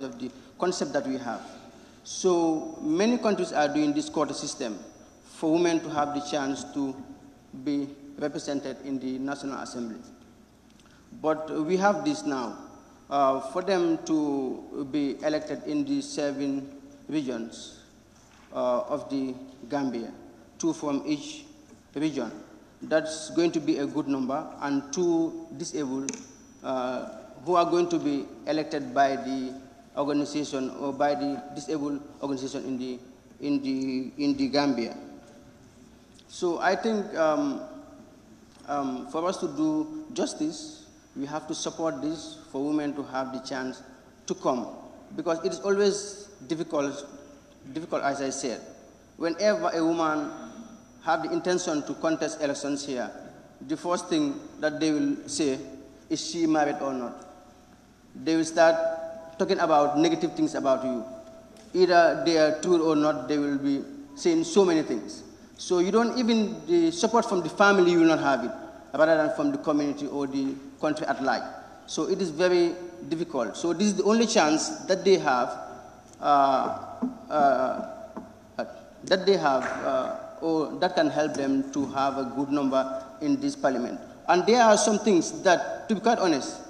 of the concept that we have. So many countries are doing this quota system for women to have the chance to be represented in the National Assembly. But we have this now. For them to be elected in the 7 regions of the Gambia, 2 from each region, that's going to be a good number, and 2 disabled who are going to be elected by the organization or by the disabled organization in the Gambia. So I think for us to do justice, we have to support this for women to have the chance to come, because it is always difficult as I said. Whenever a woman have the intention to contest elections here, the first thing that they will say is she married or not. They will start talking about negative things about you. Either they are true or not, they will be saying so many things. So you don't even, the support from the family, you will not have it, rather than from the community or the country at large. So it is very difficult. So this is the only chance that they have, or that can help them to have a good number in this parliament. And there are some things that, to be quite honest,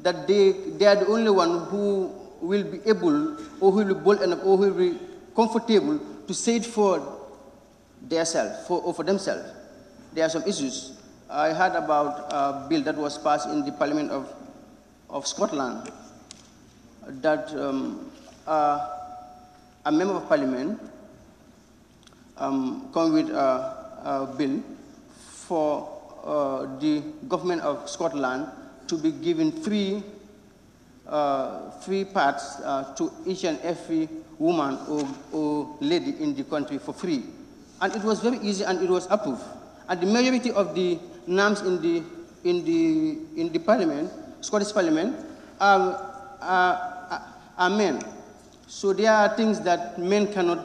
that they are the only one who will be able, or who will be bold enough, or who will be comfortable to say it for themselves, or for themselves. There are some issues. I heard about a bill that was passed in the Parliament of Scotland, that a member of Parliament come with a bill for the government of Scotland to be given free parts to each and every woman or lady in the country for free. And it was very easy, and it was approved. And the majority of the names in the Parliament, Scottish Parliament, are men. So there are things that men cannot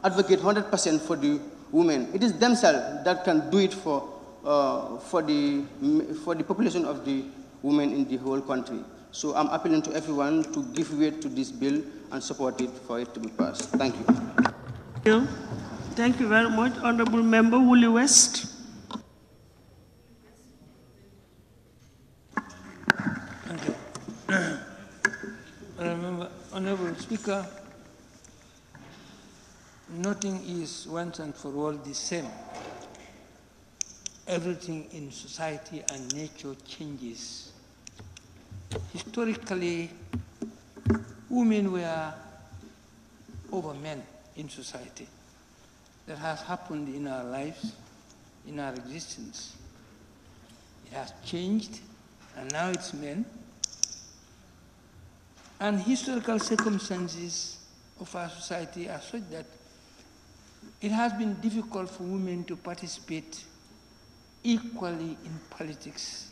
advocate 100% for the women. It is themselves that can do it for the population of the women in the whole country. So I'm appealing to everyone to give weight to this bill and support it for it to be passed. Thank you. Thank you. Thank you very much. Honorable Member Woolley West. Thank you. Honorable Speaker, nothing is once and for all the same. Everything in society and nature changes. Historically, women were over men in society. That has happened in our lives, in our existence. It has changed, and now it's men. And historical circumstances of our society are such that it has been difficult for women to participate equally in politics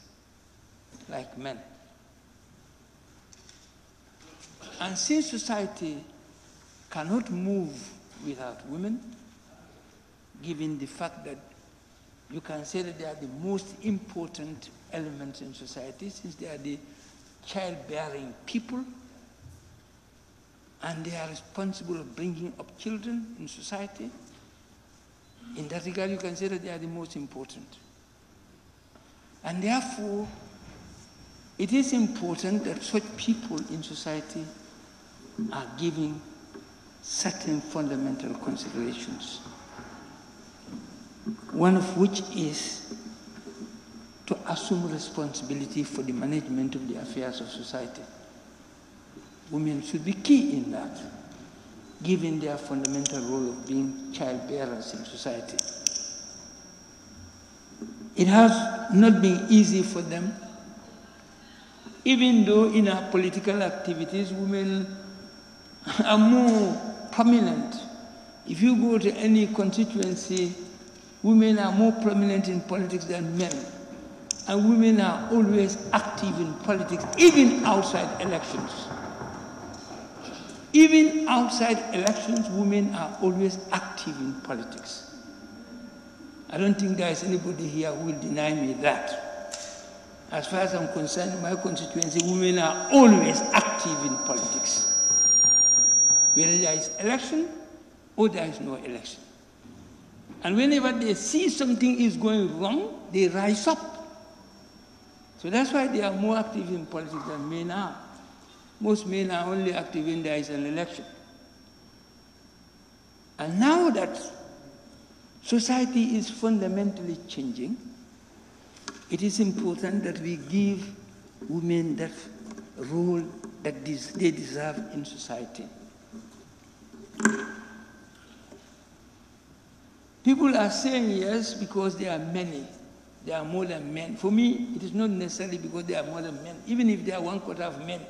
like men. And since society cannot move without women, given the fact that you can say that they are the most important elements in society, since they are the childbearing people, and they are responsible for bringing up children in society. In that regard, you can say that they are the most important. And therefore, it is important that such people in society are given certain fundamental considerations, one of which is to assume responsibility for the management of the affairs of society. Women should be key in that, given their fundamental role of being childbearers in society. It has not been easy for them, even though in our political activities, women are more prominent. If you go to any constituency, women are more prominent in politics than men. And women are always active in politics, even outside elections. Even outside elections, women are always active in politics. I don't think there is anybody here who will deny me that. As far as I'm concerned, in my constituency, women are always active in politics. whether there is election or there is no election. And whenever they see something is going wrong, they rise up. So that's why they are more active in politics than men are. Most men are only active when there is an election. And now that society is fundamentally changing, it is important that we give women that role that they deserve in society. People are saying yes because there are many. There are more than men. For me, it is not necessarily because there are more than men. Even if there are 1/4 of men,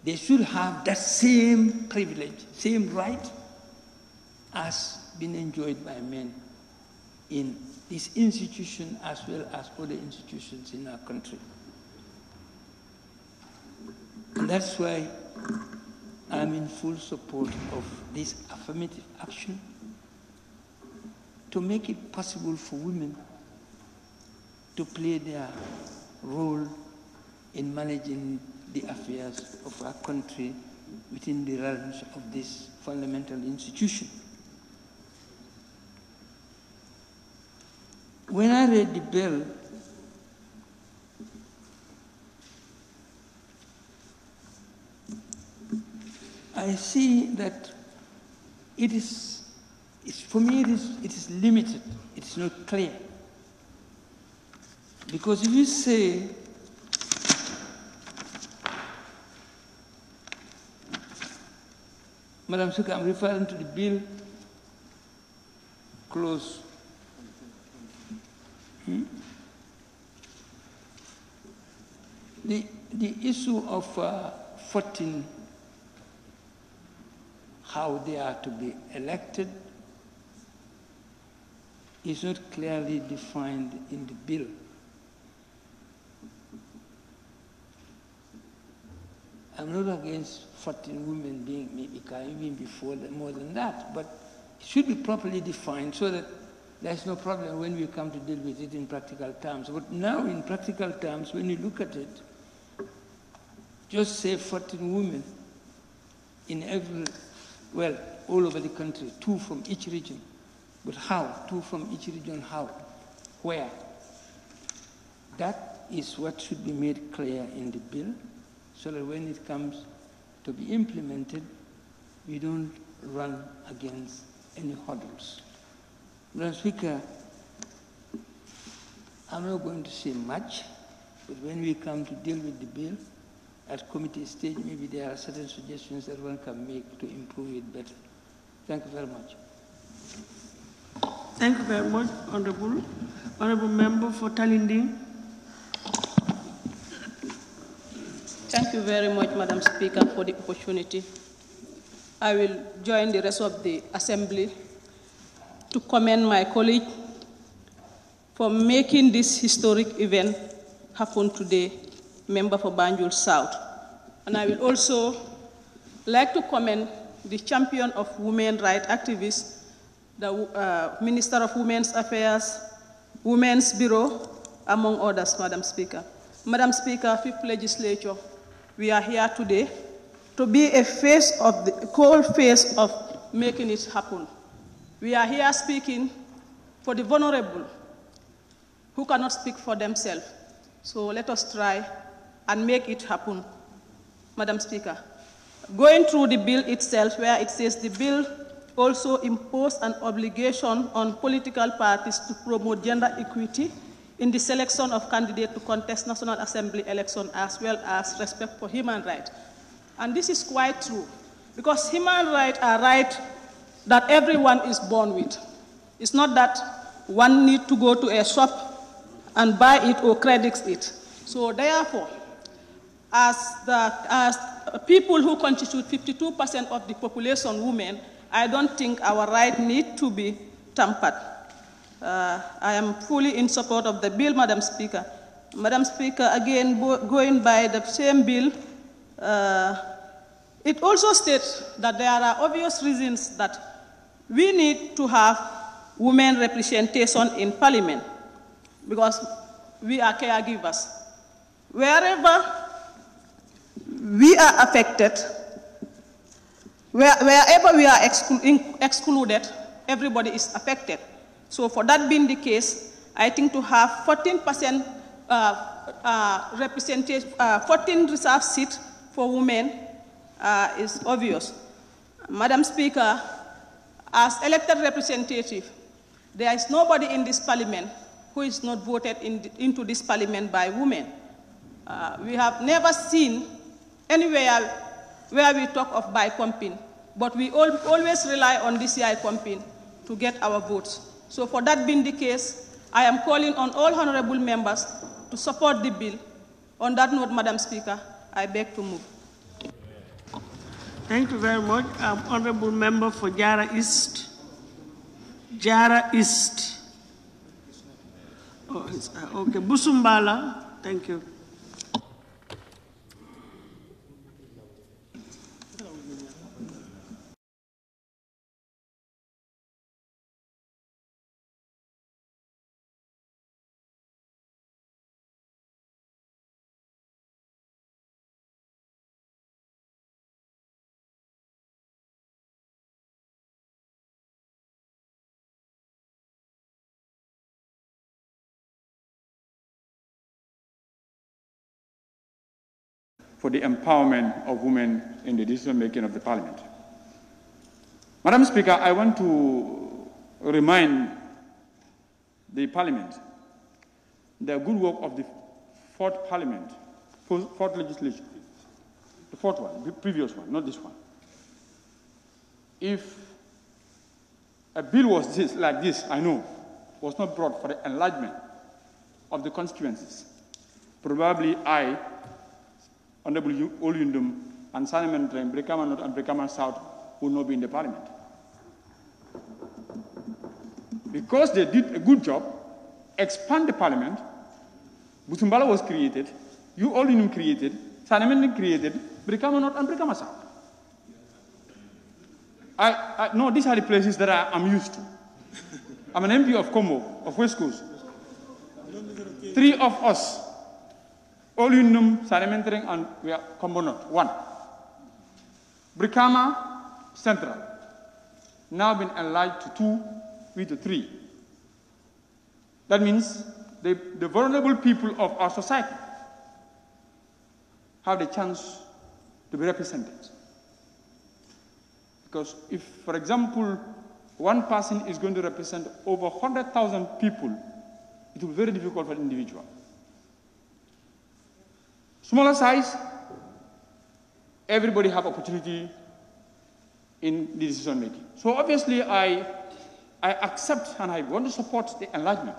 they should have that same privilege, same right as been enjoyed by men in this institution as well as other institutions in our country. And that's why I'm in full support of this affirmative action to make it possible for women to play their role in managing the affairs of our country within the realms of this fundamental institution. When I read the bill, I see that for me it is limited, it is not clear. Because if you say, Madam Speaker, I'm referring to the bill clause. The issue of 14, how they are to be elected, is not clearly defined in the bill. I'm not against 14 women being maybe even before more than that, but it should be properly defined so that there's no problem when we come to deal with it in practical terms. But now in practical terms, when you look at it, just say 14 women in all over the country, 2 from each region. But how? 2 from each region, how? Where? That is what should be made clear in the bill, so that when it comes to be implemented, we don't run against any hurdles. Madam Speaker, I'm not going to say much, but when we come to deal with the bill, at committee stage, maybe there are certain suggestions that one can make to improve it better. Thank you very much. Thank you very much, Honorable Member for Talinding. Thank you very much, Madam Speaker, for the opportunity. I will join the rest of the Assembly to commend my colleague for making this historic event happen today, member for Banjul South. And I will also like to commend the champion of women rights activists, the Minister of Women's Affairs, Women's Bureau, among others, Madam Speaker. Madam Speaker, 5th Legislature, we are here today to be a face of the cold face of making it happen. We are here speaking for the vulnerable who cannot speak for themselves. So let us try and make it happen, Madam Speaker. Going through the bill itself, where it says the bill also imposed an obligation on political parties to promote gender equity in the selection of candidates to contest National Assembly election, as well as respect for human rights. And this is quite true, because human rights are rights that everyone is born with. It's not that one needs to go to a shop and buy it or credit it. So therefore, as people who constitute 52% of the population, women, I don't think our rights need to be tampered. I am fully in support of the bill, Madam Speaker. Madam Speaker, again, going by the same bill, it also states that there are obvious reasons that we need to have women representation in Parliament, because we are caregivers. Wherever we are affected, Wherever we are excluded, everybody is affected. So for that being the case, I think to have 14% 14 reserved seats for women is obvious. Madam Speaker, as elected representative, there is nobody in this parliament who is not voted into this parliament by women. We have never seen anywhere where we talk of by-comping, but we always rely on DCI comping to get our votes. So for that being the case, I am calling on all honorable members to support the bill. On that note, Madam Speaker, I beg to move. Thank you very much. Honorable Member for Jara East. Jara East. Oh, okay, Busumbala, thank you. For the empowerment of women in the decision-making of the Parliament. Madam Speaker, I want to remind the Parliament the good work of the fourth Parliament, fourth legislature, the fourth one, the previous one, not this one. If a bill was like this, I know, was not brought for the enlargement of the constituencies, probably I, Honorable Olundum and Simon Train, Brikama North and Brikama South will not be in the Parliament. Because they did a good job, expand the Parliament, Busumbala was created, you Olundum created, Simon created, Brikama North and Brikama South. No, these are the places that I'm used to. I'm an MP of Como, of West Coast. 3 of us, Olundum, Sanimentering, and we are Combo North, 1. Brikama Central, now been enlarged to 2, we to 3. That means the vulnerable people of our society have the chance to be represented. Because if, for example, one person is going to represent over 100,000 people, it will be very difficult for an individual. Smaller size, everybody have opportunity in the decision making. So obviously I accept and I want to support the enlargement.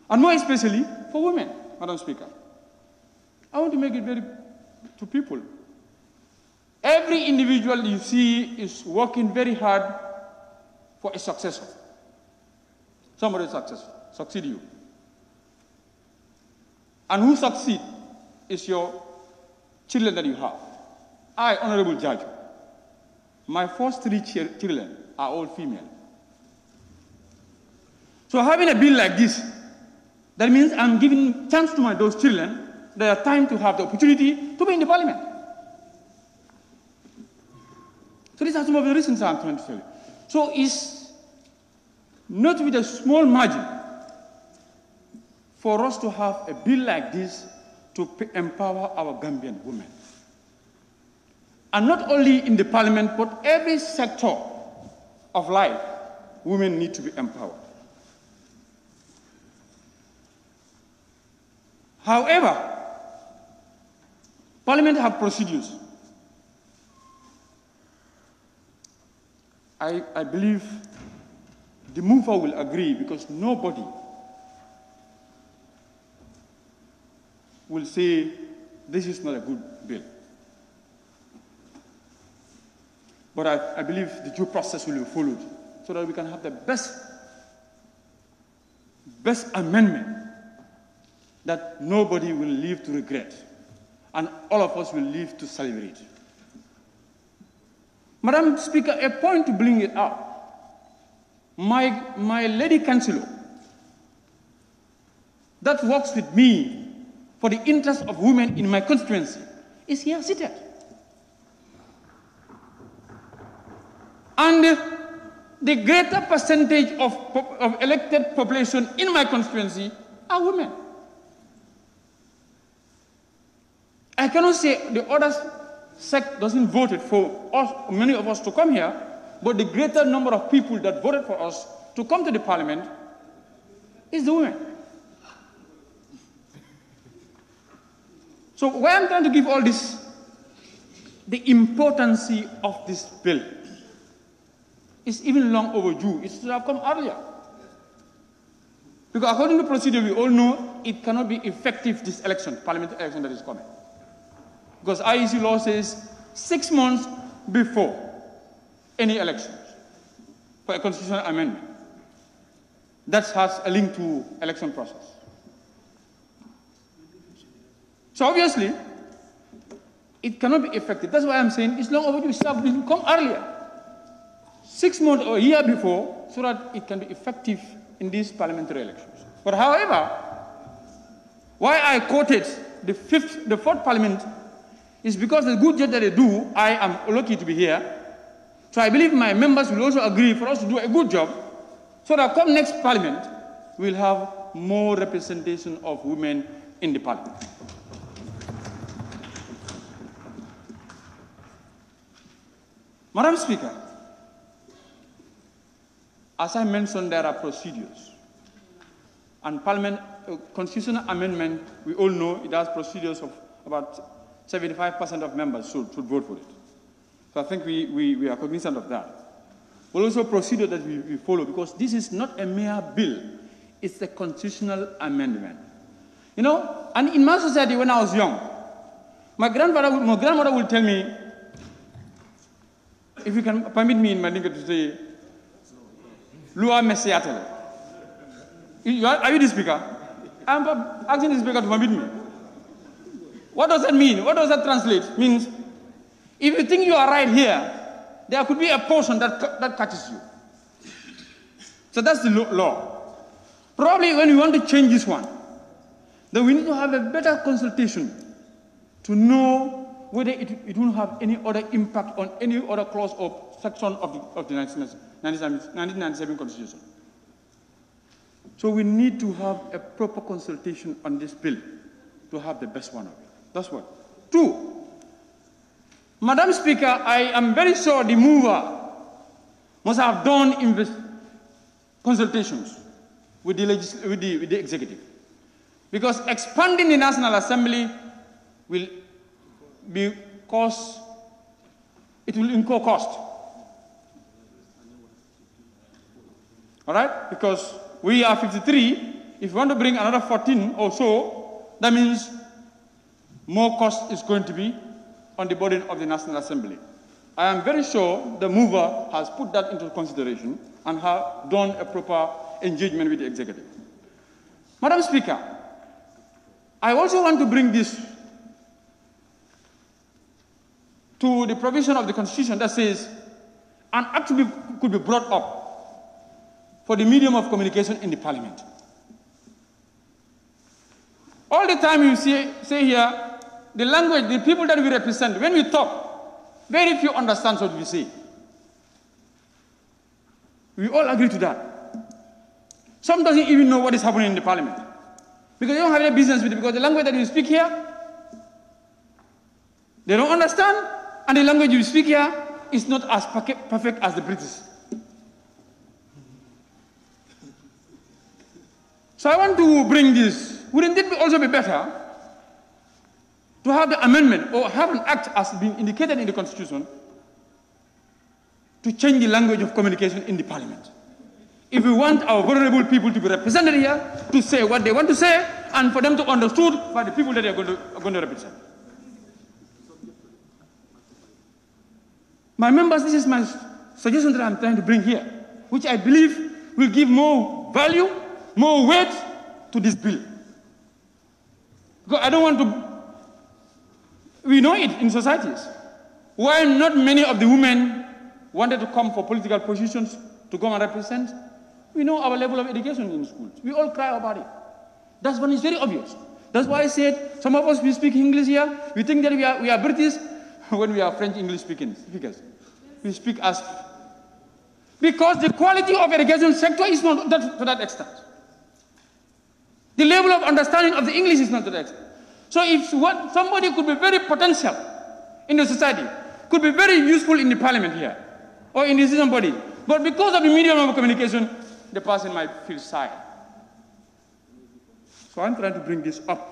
And more especially for women, Madam Speaker. I want to make it very to people. Every individual you see is working very hard for a successor. Somebody succeed you. And who succeed is your children that you have. I, Honorable Judge, my first 3 children are all female. So having a bill like this, that means I'm giving chance to those children that are time to have the opportunity to be in the Parliament. So these are some of the reasons I'm trying to tell you. So it's not with a small margin for us to have a bill like this to empower our Gambian women. And not only in the Parliament, but every sector of life, women need to be empowered. However, Parliament have procedures. I believe the mover will agree, because nobody will say this is not a good bill. But I believe the due process will be followed so that we can have the best amendment that nobody will live to regret and all of us will live to celebrate. Madam Speaker, a point to bring it up. My lady councillor that works with me for the interest of women in my constituency is here seated. And the greater percentage of elected population in my constituency are women. I cannot say the other sect doesn't vote for us, many of us to come here, but the greater number of people that voted for us to come to the parliament is the women. So why I'm trying to give all this, the importance of this bill is even long overdue. It should have come earlier. Because according to procedure, we all know it cannot be effective this election, parliamentary election that is coming. Because IEC law says 6 months before any elections for a constitutional amendment. That has a link to election process. So obviously, it cannot be effective. That's why I'm saying it's long overdue. It should have come earlier. 6 months or a year before, so that it can be effective in these parliamentary elections. But however, why I quoted the fourth parliament is because the good job that they do, I am lucky to be here. So I believe my members will also agree for us to do a good job, so that come next parliament, we'll have more representation of women in the parliament. Madam Speaker, as I mentioned, there are procedures. And parliament, constitutional amendment, we all know it has procedures of about 75% of members should vote for it. So I think we are cognizant of that. But also procedure that we follow, because this is not a mere bill, it's a constitutional amendment. You know, and in my society when I was young, my grandmother would tell me, if you can permit me in my Dinka to say, Lua Messiatele. Are you the speaker? I'm asking the speaker to permit me. What does that mean? What does that translate? It means, if you think you are right here, there could be a portion that catches you. So that's the law. Probably when we want to change this one, then we need to have a better consultation to know whether it won't have any other impact on any other clause or section of the 1997 Constitution. So we need to have a proper consultation on this bill to have the best one of it. That's one. 2, Madam Speaker, I am very sure the mover must have done consultations with the executive. Because expanding the National Assembly will it will incur cost. All right? Because we are 53. If we want to bring another 14 or so, that means more cost is going to be on the burden of the National Assembly. I am very sure the mover has put that into consideration and have done a proper engagement with the executive. Madam Speaker, I also want to bring this to the provision of the Constitution that says an act could be brought up for the medium of communication in the Parliament. All the time you say here, the language, the people that we represent, when we talk, very few understand what we say. We all agree to that. Some doesn't even know what is happening in the Parliament, because they don't have any business with it, because the language that we speak here, they don't understand, and the language you speak here is not as perfect as the British. So I want to bring this. Wouldn't it also be better to have the amendment or have an act as being indicated in the Constitution to change the language of communication in the Parliament? If we want our vulnerable people to be represented here, to say what they want to say, and for them to be understood by the people that they are going to represent. My members, this is my suggestion that I'm trying to bring here, which I believe will give more value, more weight to this bill. Because I don't want to, we know it in societies. Why not many of the women wanted to come for political positions to go and represent? We know our level of education in schools. We all cry about it. That one is very obvious. That's why I said, some of us, we speak English here. We think that we are British when we are French English speakers. We speak as Because the quality of education sector is not to that extent. The level of understanding of the English is not to that extent. So if somebody could be very potential in the society, could be very useful in the parliament here, or in the decision body, but because of the medium of communication, the person might feel shy. So I'm trying to bring this up.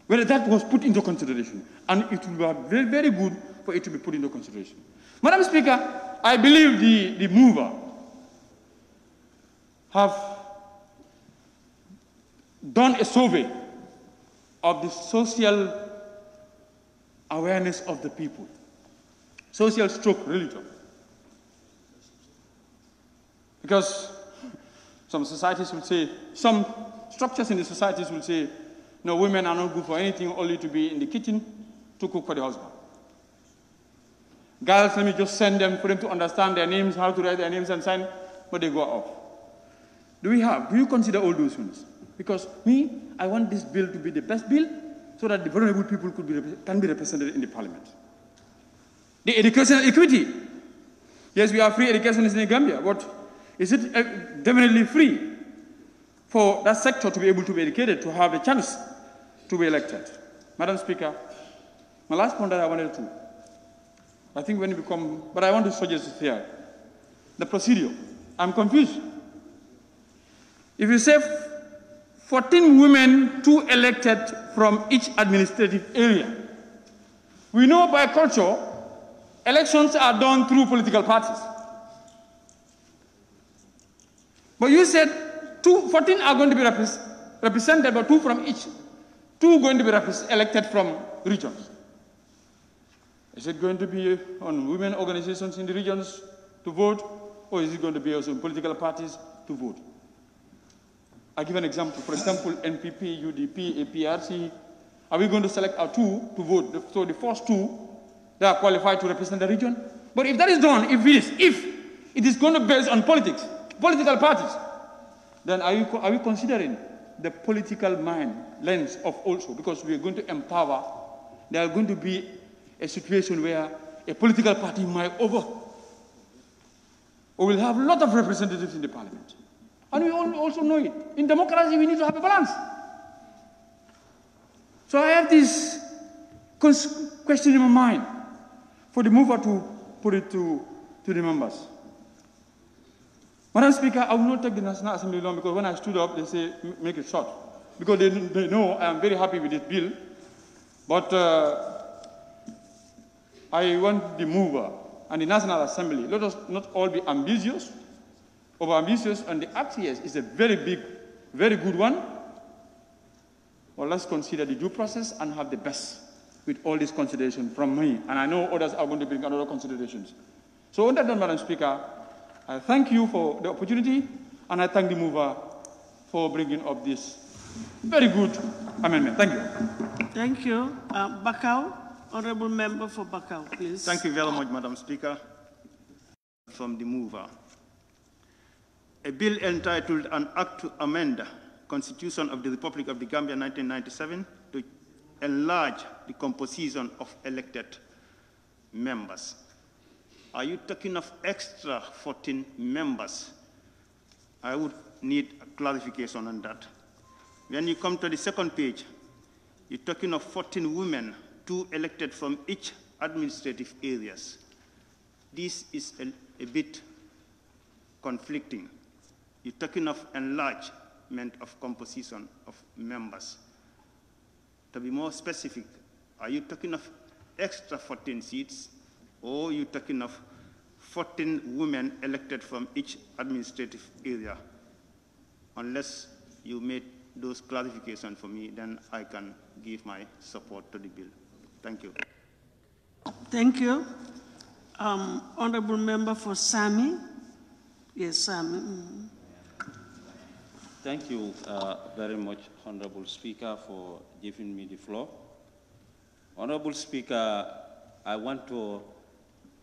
Whether that was put into consideration, and it would be very, very good for it to be put into consideration. Madam Speaker, I believe the mover have done a survey of the social awareness of the people, social stroke religion. Because some societies will say, some structures in the societies will say, no, women are not good for anything, only to be in the kitchen to cook for the husband. Girls, let me just send them for them to understand their names, how to write their names and sign, but they go off. Do you consider all those things? Because I want this bill to be the best bill so that the vulnerable people can be represented in the parliament. The educational equity. Yes, we have free education in Gambia, but is it definitely free for that sector to be able to be educated, to have a chance to be elected? Madam Speaker, my last point that I wanted to, I think when you become, but I want to suggest it here, the procedure. I'm confused. If you say 14 women, 2 elected from each administrative area, we know by culture, elections are done through political parties. But you said 14 are going to be represented, but 2 from each. 2 going to be elected from regions. Is it going to be on women organizations in the regions to vote, or is it going to be also political parties to vote? I give an example. For example, NPP, UDP, APRC. Are we going to select our 2 to vote? So the first 2 that are qualified to represent the region? But if that is done, if it is going to be based on politics, political parties, then are we considering the political lens of also? Because we are going to empower, there are going to be a situation where a political party might or will have a lot of representatives in the parliament. And we all also know it. In democracy, we need to have a balance. So I have this question in my mind for the mover to put it to the members. Madam Speaker, I will not take the National Assembly long because when I stood up, they say, make it short. Because they know I am very happy with this bill. But I want the mover and the National Assembly, let us not all be ambitious, over-ambitious, and the act here is a very big, very good one. Well, let's consider the due process and have the best with all this consideration from me. And I know others are going to bring other considerations. So on that note, Madam Speaker, I thank you for the opportunity, and I thank the mover for bringing up this very good amendment. Thank you. Thank you. Bakau, Honorable Member for Bakau, please. Thank you very much, Madam Speaker. From the mover. A bill entitled An Act to Amend Constitution of the Republic of the Gambia 1997 to enlarge the composition of elected members. Are you talking of extra 14 members? I would need a clarification on that. When you come to the second page, you're talking of 14 women, 2 elected from each administrative areas. This is a bit conflicting. You're talking of enlargement of composition of members. To be more specific, are you talking of extra 14 seats, or are you talking of 14 women elected from each administrative area? Unless you made those clarifications for me, then I can give my support to the bill. Thank you. Thank you. Honorable Member for Sami. Yes, Sami. Thank you very much, Honorable Speaker, for giving me the floor. Honorable Speaker, I want to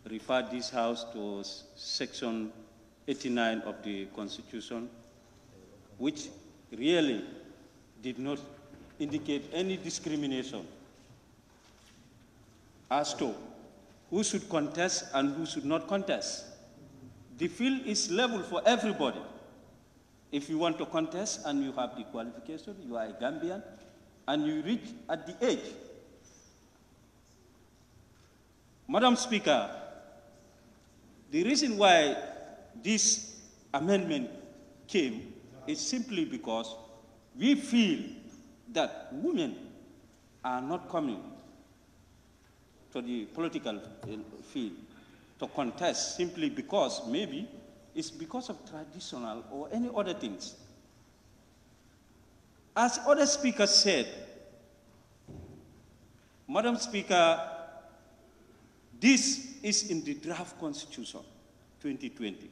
refer this House to Section 89 of the Constitution, which really did not indicate any discrimination as to who should contest and who should not contest. the field is level for everybody. If you want to contest and you have the qualification, you are a Gambian, and you reach at the age. Madam Speaker, the reason why this amendment came is simply because we feel that women are not coming to the political field to contest simply because maybe it's because of traditional or any other things. As other speakers said, Madam Speaker, this is in the draft constitution, 2020.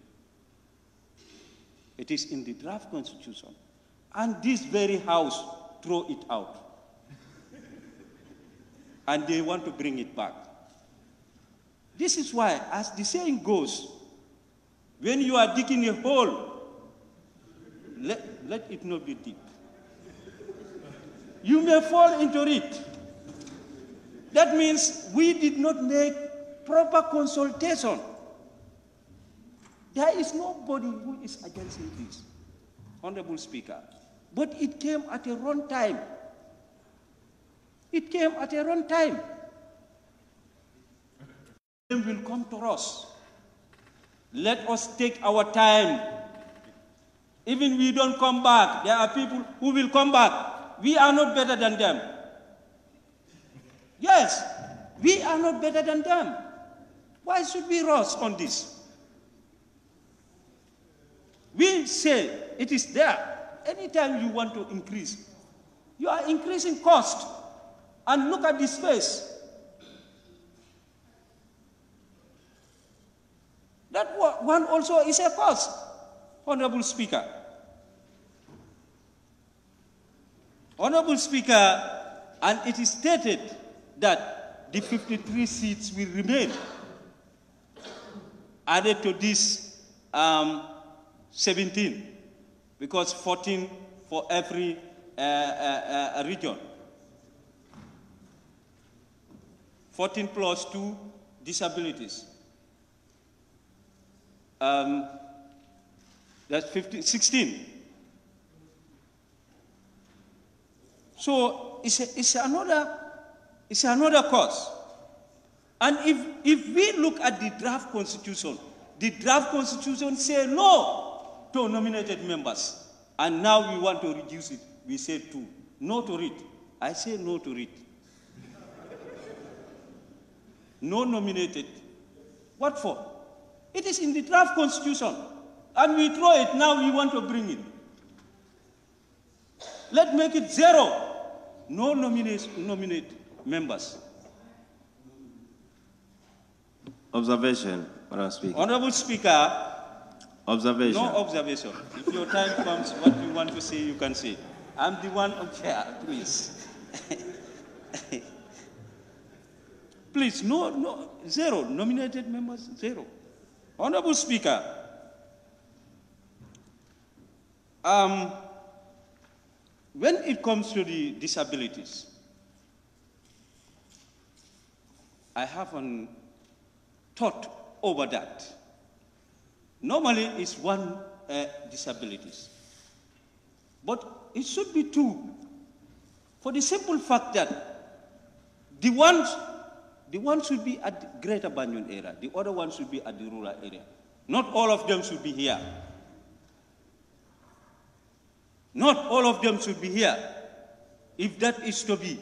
It is in the draft constitution. And this very house throw it out. And they want to bring it back. This is why, as the saying goes, when you are digging a hole, let it not be deep. You may fall into it. That means we did not make proper consultation. There is nobody who is against this, Honorable Speaker. But it came at a wrong time. It came at a wrong time. It will come to us. Let us take our time. Even we don't come back, there are people who will come back. We are not better than them. Yes, we are not better than them. Why should we rush on this? We say it is there. Anytime you want to increase, you are increasing cost. And look at this space. That one also is a cost, Honorable Speaker. Honorable Speaker, and it is stated that the 53 seats will remain added to this 17, because 14 for every region. 14 plus 2 disabilities. That's 16. So it's another cause. And if we look at the draft constitution says no to nominated members. And now we want to reduce it. We say 2. No to it. I say no to it. No nominated. What for? It is in the draft constitution. And we throw it, now we want to bring it. Let's make it 0. No nominate members. Observation, Madam Speaker. Honorable Speaker. Observation. No observation. If your time comes, what you want to say, you can say. I'm the one on chair, please. Please, no, 0. Nominated members, 0. Honorable Speaker, when it comes to the disabilities, I haven't thought over that. Normally, it's 1 disabilities. But it should be 2. For the simple fact that the one should be at the Greater Banjul area, the other one should be at the rural area. Not all of them should be here. Not all of them should be here, if that is to be.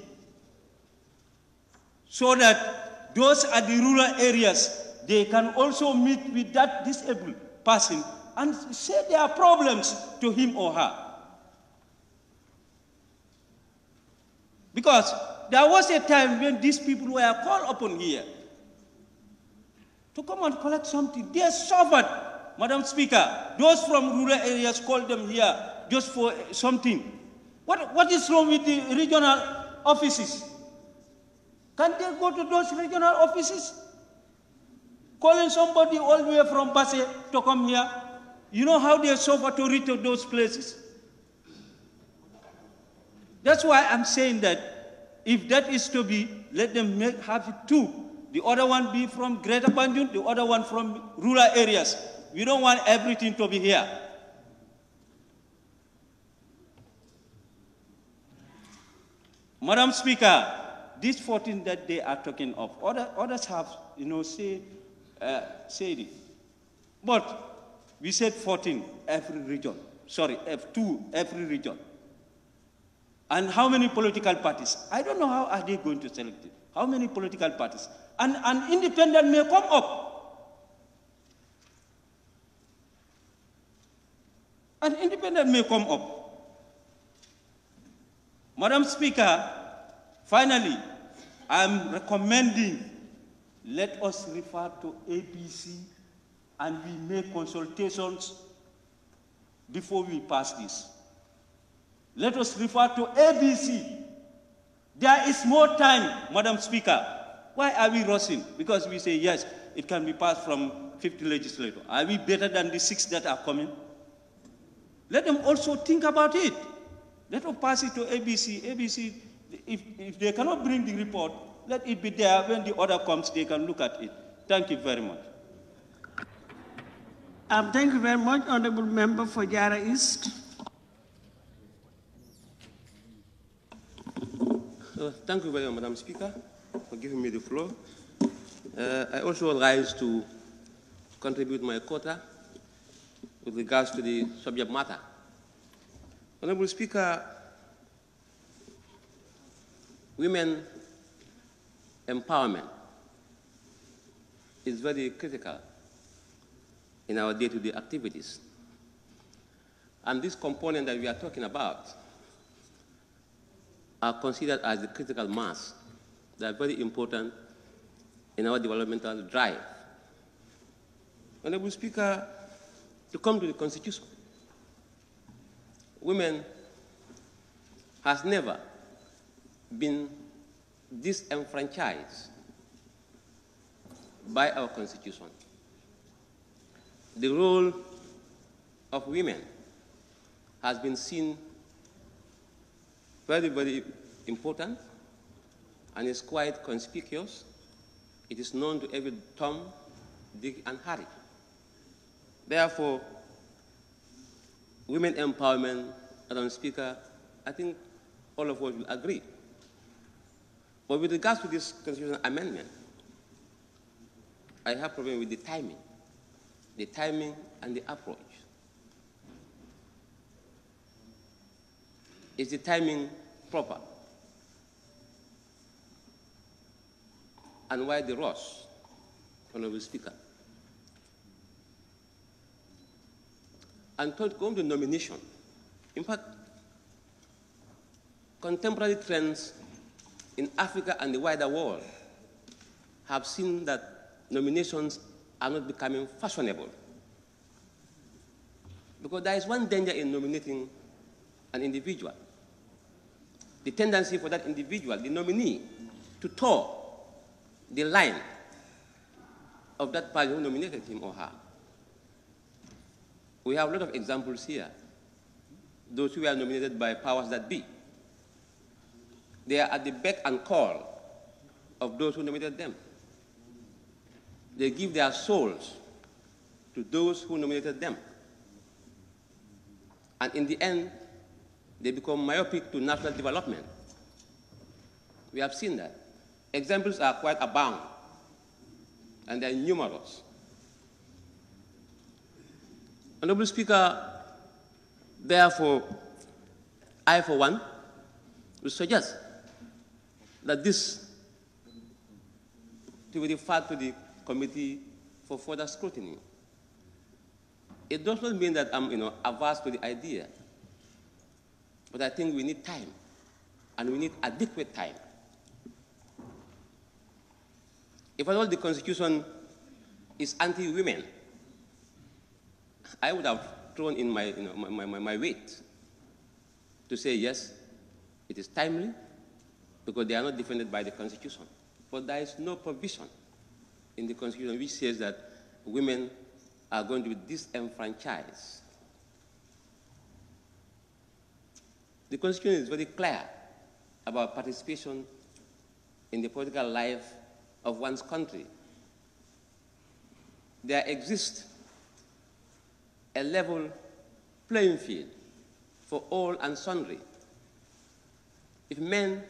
So that those at the rural areas, they can also meet with that disabled person and say their problems to him or her. Because there was a time when these people were called upon here to come and collect something. They suffered, Madam Speaker. Those from rural areas called them here just for something. What is wrong with the regional offices? Can they go to those regional offices? Calling somebody all the way from Basse to come here. You know how they suffer to reach those places? That's why I'm saying that if that is to be, let them have it 2. The other one be from Greater Banjul, the other one from rural areas. We don't want everything to be here. Madam Speaker, this 14 that they are talking of, others have, said it. But we said 14 every region. Sorry, F2 every region. And how many political parties? I don't know how are they going to select it. How many political parties? And an independent may come up. An independent may come up. Madam Speaker, finally, I'm recommending let us refer to ABC and we make consultations before we pass this. Let us refer to ABC. There is more time, Madam Speaker. Why are we rushing? Because we say, yes, it can be passed from 50 legislators. Are we better than the 6 that are coming? Let them also think about it. Let us pass it to ABC. ABC, if they cannot bring the report, let it be there. When the order comes, they can look at it. Thank you very much. Thank you very much, Honorable Member for Jara East. Thank you very much, Madam Speaker, for giving me the floor. I also rise to contribute my quota with regards to the subject matter. Honorable Speaker, women empowerment is very critical in our day-to-day activities. And this component that we are talking about are considered as the critical mass. They are very important in our developmental drive. Honorable Speaker, to come to the Constitution, women has never been disenfranchised by our Constitution. The role of women has been seen very, very important and is quite conspicuous. It is known to every Tom, Dick, and Harry. Therefore, women empowerment, Madam Speaker, I think all of us will agree. But with regards to this constitutional amendment, I have a problem with the timing and the approach. Is the timing proper? And why the rush, Honorable Speaker? And to go to nomination, in fact, contemporary trends in Africa and the wider world have seen that nominations are not becoming fashionable. Because there is one danger in nominating an individual. The tendency for that individual, the nominee, to toe the line of that party who nominated him or her. We have a lot of examples here. Those who were nominated by powers that be. They are at the beck and call of those who nominated them. They give their souls to those who nominated them. And in the end, they become myopic to national development. We have seen that. Examples are quite abound, and they are numerous. Honorable Speaker, therefore, I, for one, would suggest that this to be referred to the committee for further scrutiny. It does not mean that I'm averse to the idea, but I think we need time, and we need adequate time. If at all the Constitution is anti-women, I would have thrown in my weight to say, yes, it is timely, because they are not defended by the Constitution. But there is no provision in the Constitution which says that women are going to be disenfranchised. The Constitution is very clear about participation in the political life of one's country. There exists a level playing field for all and sundry. If men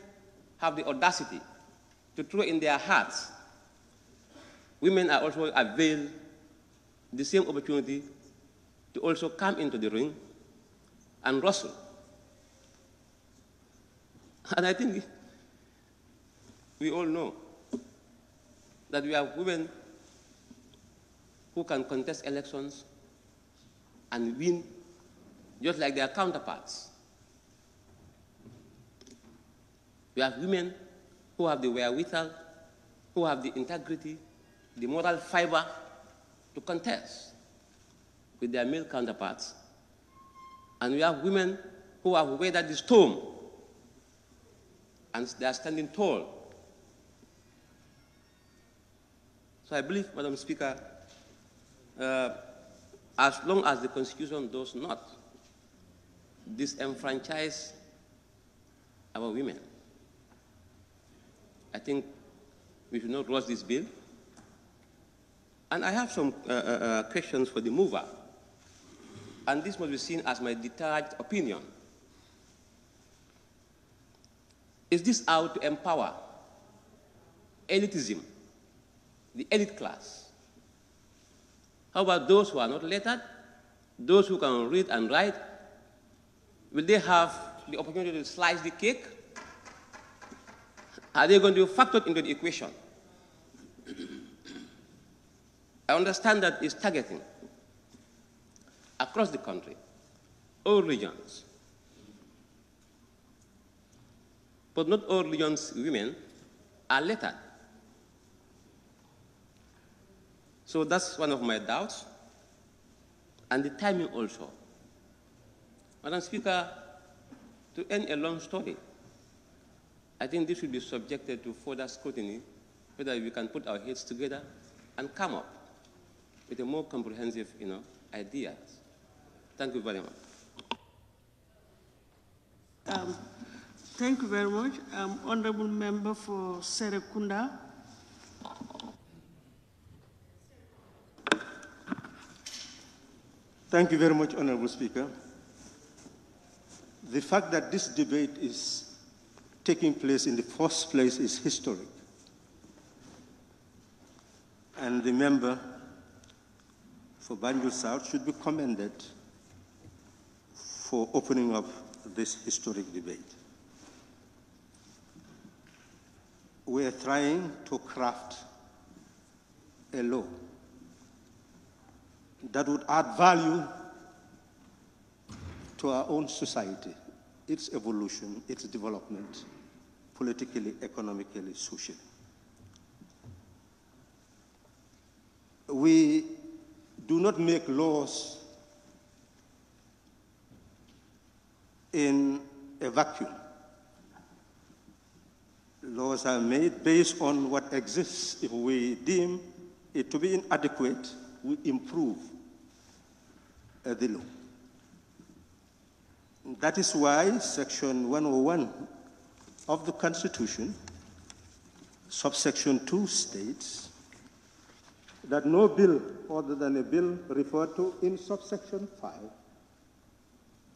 have the audacity to throw in their hearts, women are also availed the same opportunity to also come into the ring and wrestle. And I think we all know that we have women who can contest elections and win just like their counterparts. We have women who have the wherewithal, who have the integrity, the moral fiber to contest with their male counterparts. And we have women who have weathered the storm and they are standing tall. So I believe, Madam Speaker, as long as the Constitution does not disenfranchise our women, I think we should not rush this bill. And I have some questions for the mover. And this must be seen as my detached opinion. Is this out to empower elitism, the elite class? How about those who are not lettered, those who can read and write? Will they have the opportunity to slice the cake? Are they going to be factored into the equation? I understand that it's targeting across the country, all regions. But not all regions' women are lettered. So that's one of my doubts, and the timing also. Madam Speaker, to end a long story, I think this should be subjected to further scrutiny, whether we can put our heads together and come up with a more comprehensive, ideas. Thank you very much. Thank you very much. Honorable Member for Serekunda. Thank you very much, Honorable Speaker. The fact that this debate is taking place in the first place is historic. And the member for Banjul South should be commended for opening up this historic debate. We are trying to craft a law that would add value to our own society, its evolution, its development, politically, economically, socially. We do not make laws in a vacuum. Laws are made based on what exists. If we deem it to be inadequate, we improve the law. That is why Section 101 of the Constitution, subsection 2 states that no bill other than a bill referred to in subsection 5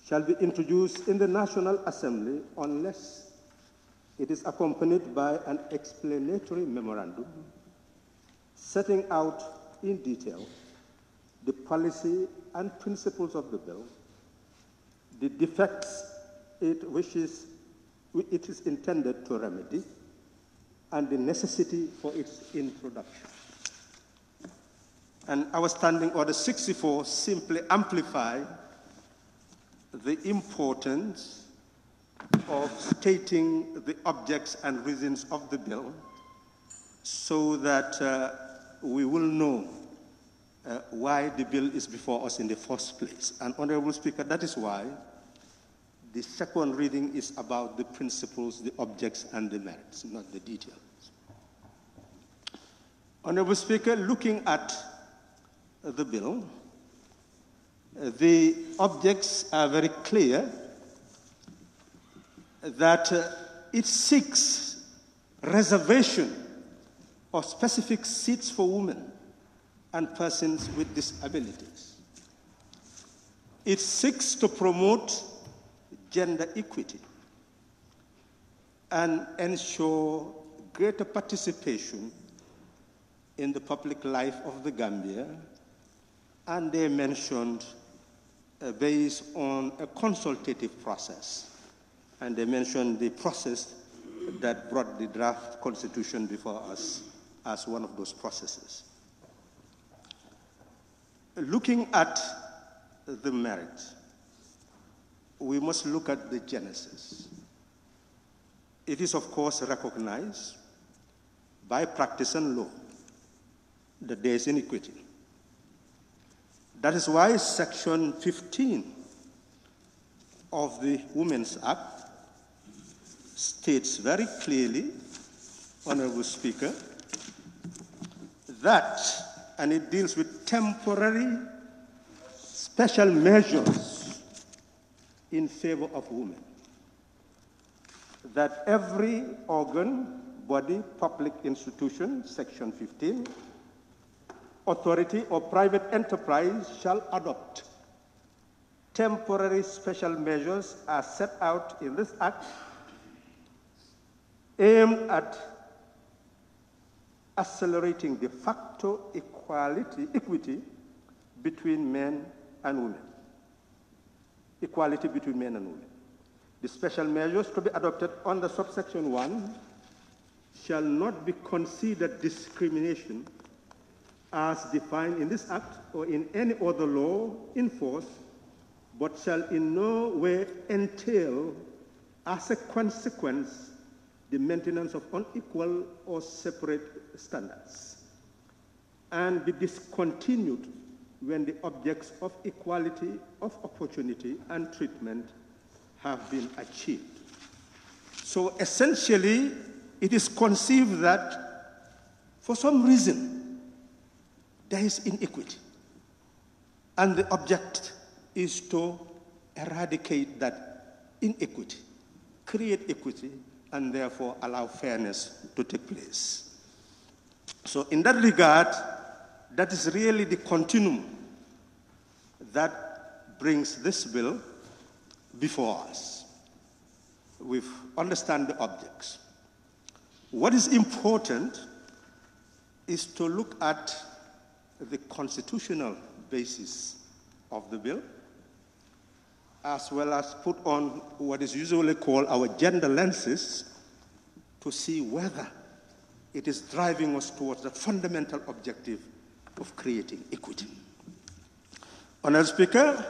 shall be introduced in the National Assembly unless it is accompanied by an explanatory memorandum setting out in detail the policy and principles of the bill, the defects it is intended to remedy, and the necessity for its introduction. And our Standing Order 64 simply amplifies the importance of stating the objects and reasons of the bill so that we will know why the bill is before us in the first place. And Honorable Speaker, that is why the second reading is about the principles, the objects, and the merits, not the details. Honorable Speaker, looking at the bill, the objects are very clear that it seeks reservation of specific seats for women and persons with disabilities. It seeks to promote gender equity and ensure greater participation in the public life of the Gambia, and they mentioned based on a consultative process, and they mentioned the process that brought the draft constitution before us as one of those processes. Looking at the merit, we must look at the genesis. It is, of course, recognized by practice and law that there is inequity. That is why Section 15 of the Women's Act states very clearly, Honorable Speaker, that, and it deals with temporary special measures in favor of women, that every organ, body, public institution, Section 15, authority or private enterprise shall adopt temporary special measures as set out in this Act aimed at accelerating de facto equity between men and women. Equality between men and women. The special measures to be adopted under subsection 1 shall not be considered discrimination as defined in this Act or in any other law in force, but shall in no way entail as a consequence the maintenance of unequal or separate standards, and be discontinued when the objects of equality of opportunity and treatment have been achieved. So essentially, it is conceived that for some reason there is inequity, and the object is to eradicate that inequity, create equity, and therefore allow fairness to take place. So in that regard, that is really the continuum that brings this bill before us. We understand the objects. What is important is to look at the constitutional basis of the bill, as well as put on what is usually called our gender lenses to see whether it is driving us towards the fundamental objective of creating equity. Honourable Speaker,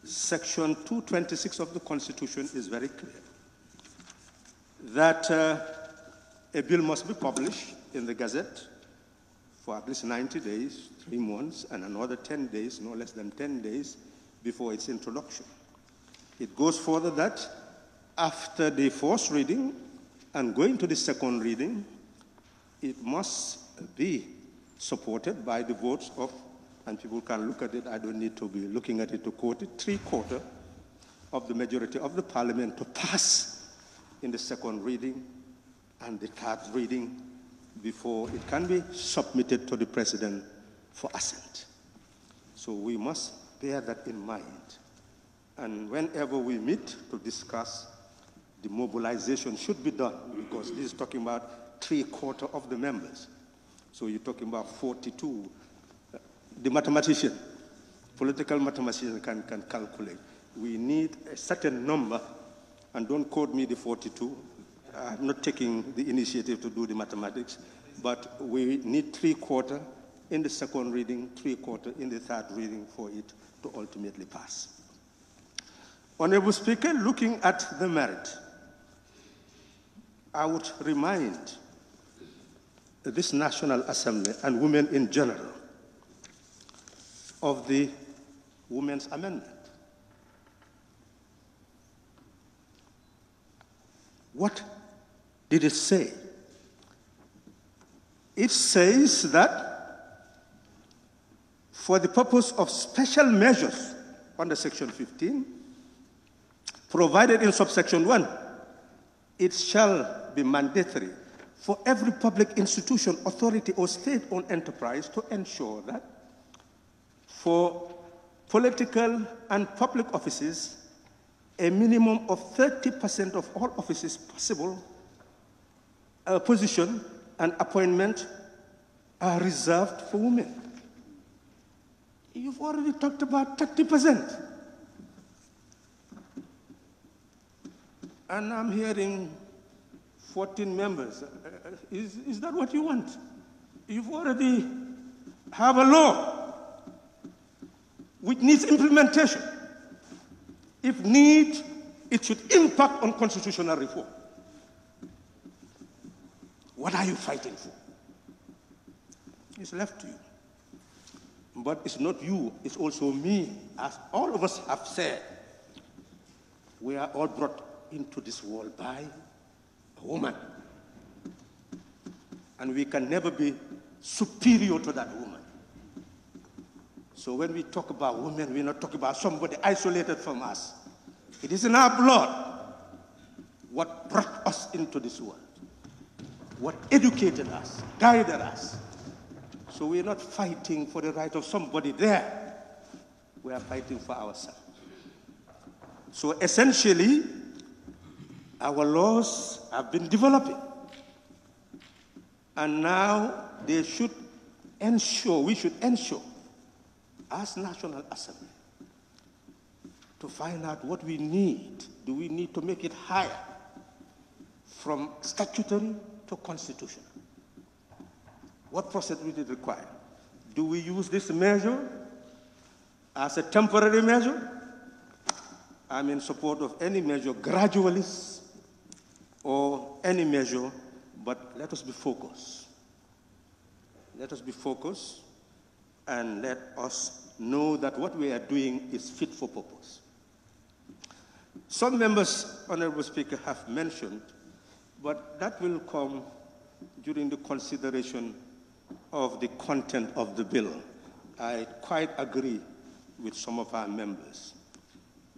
Section 226 of the Constitution is very clear that a bill must be published in the Gazette for at least 90 days, 3 months, and another 10 days, no less than 10 days, before its introduction. It goes further that after the first reading and going to the second reading, it must be supported by the votes of, and people can look at it, I don't need to be looking at it to quote it, 3/4 of the majority of the Parliament to pass in the second reading and the third reading before it can be submitted to the President for assent. So we must bear that in mind. And whenever we meet to discuss, the mobilization should be done, because this is talking about 3/4 of the members. So you're talking about 42. The mathematician, political mathematician can calculate. We need a certain number, and don't quote me the 42. I'm not taking the initiative to do the mathematics, but we need 3/4 in the second reading, 3/4 in the third reading for it to ultimately pass. Honorable Speaker, looking at the merit, I would remind this National Assembly and women in general of the Women's Amendment. What did it say? It says that for the purpose of special measures under Section 15, provided in subsection 1, it shall be mandatory for every public institution, authority, or state-owned enterprise to ensure that for political and public offices, a minimum of 30% of all offices possible, position and appointment are reserved for women. You've already talked about 30%. And I'm hearing 14 members. Is that what you want? You've already have a law which needs implementation. If need, it should impact on constitutional reform. What are you fighting for? It's left to you. But it's not you, it's also me. As all of us have said, we are all brought into this world by a woman. And we can never be superior to that woman. So when we talk about women, we're not talking about somebody isolated from us. It is in our blood what brought us into this world, what educated us, guided us. So we're not fighting for the right of somebody there. We are fighting for ourselves. So essentially, our laws have been developing. And now they should ensure, we should ensure, as National Assembly, to find out what we need. Do we need to make it higher from statutory to constitutional? What process will it require? Do we use this measure as a temporary measure? I'm in support of any measure, gradualist or any measure, but let us be focused. Let us be focused and let us know that what we are doing is fit for purpose. Some members, Honorable Speaker, have mentioned, but that will come during the consideration of the content of the bill. I quite agree with some of our members.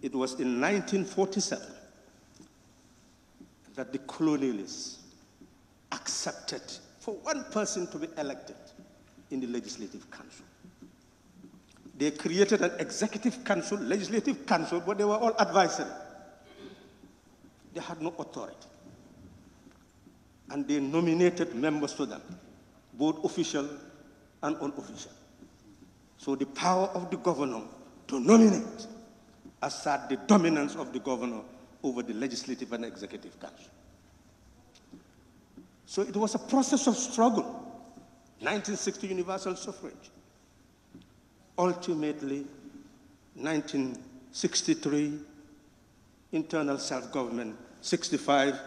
It was in 1947 that the colonialists accepted for one person to be elected in the Legislative Council. They created an executive council, legislative council, but they were all advisory. They had no authority. And they nominated members to them, both official and unofficial. So the power of the governor to nominate asserted the dominance of the governor over the legislative and executive council. So it was a process of struggle. 1960 universal suffrage. Ultimately, 1963 internal self-government, 65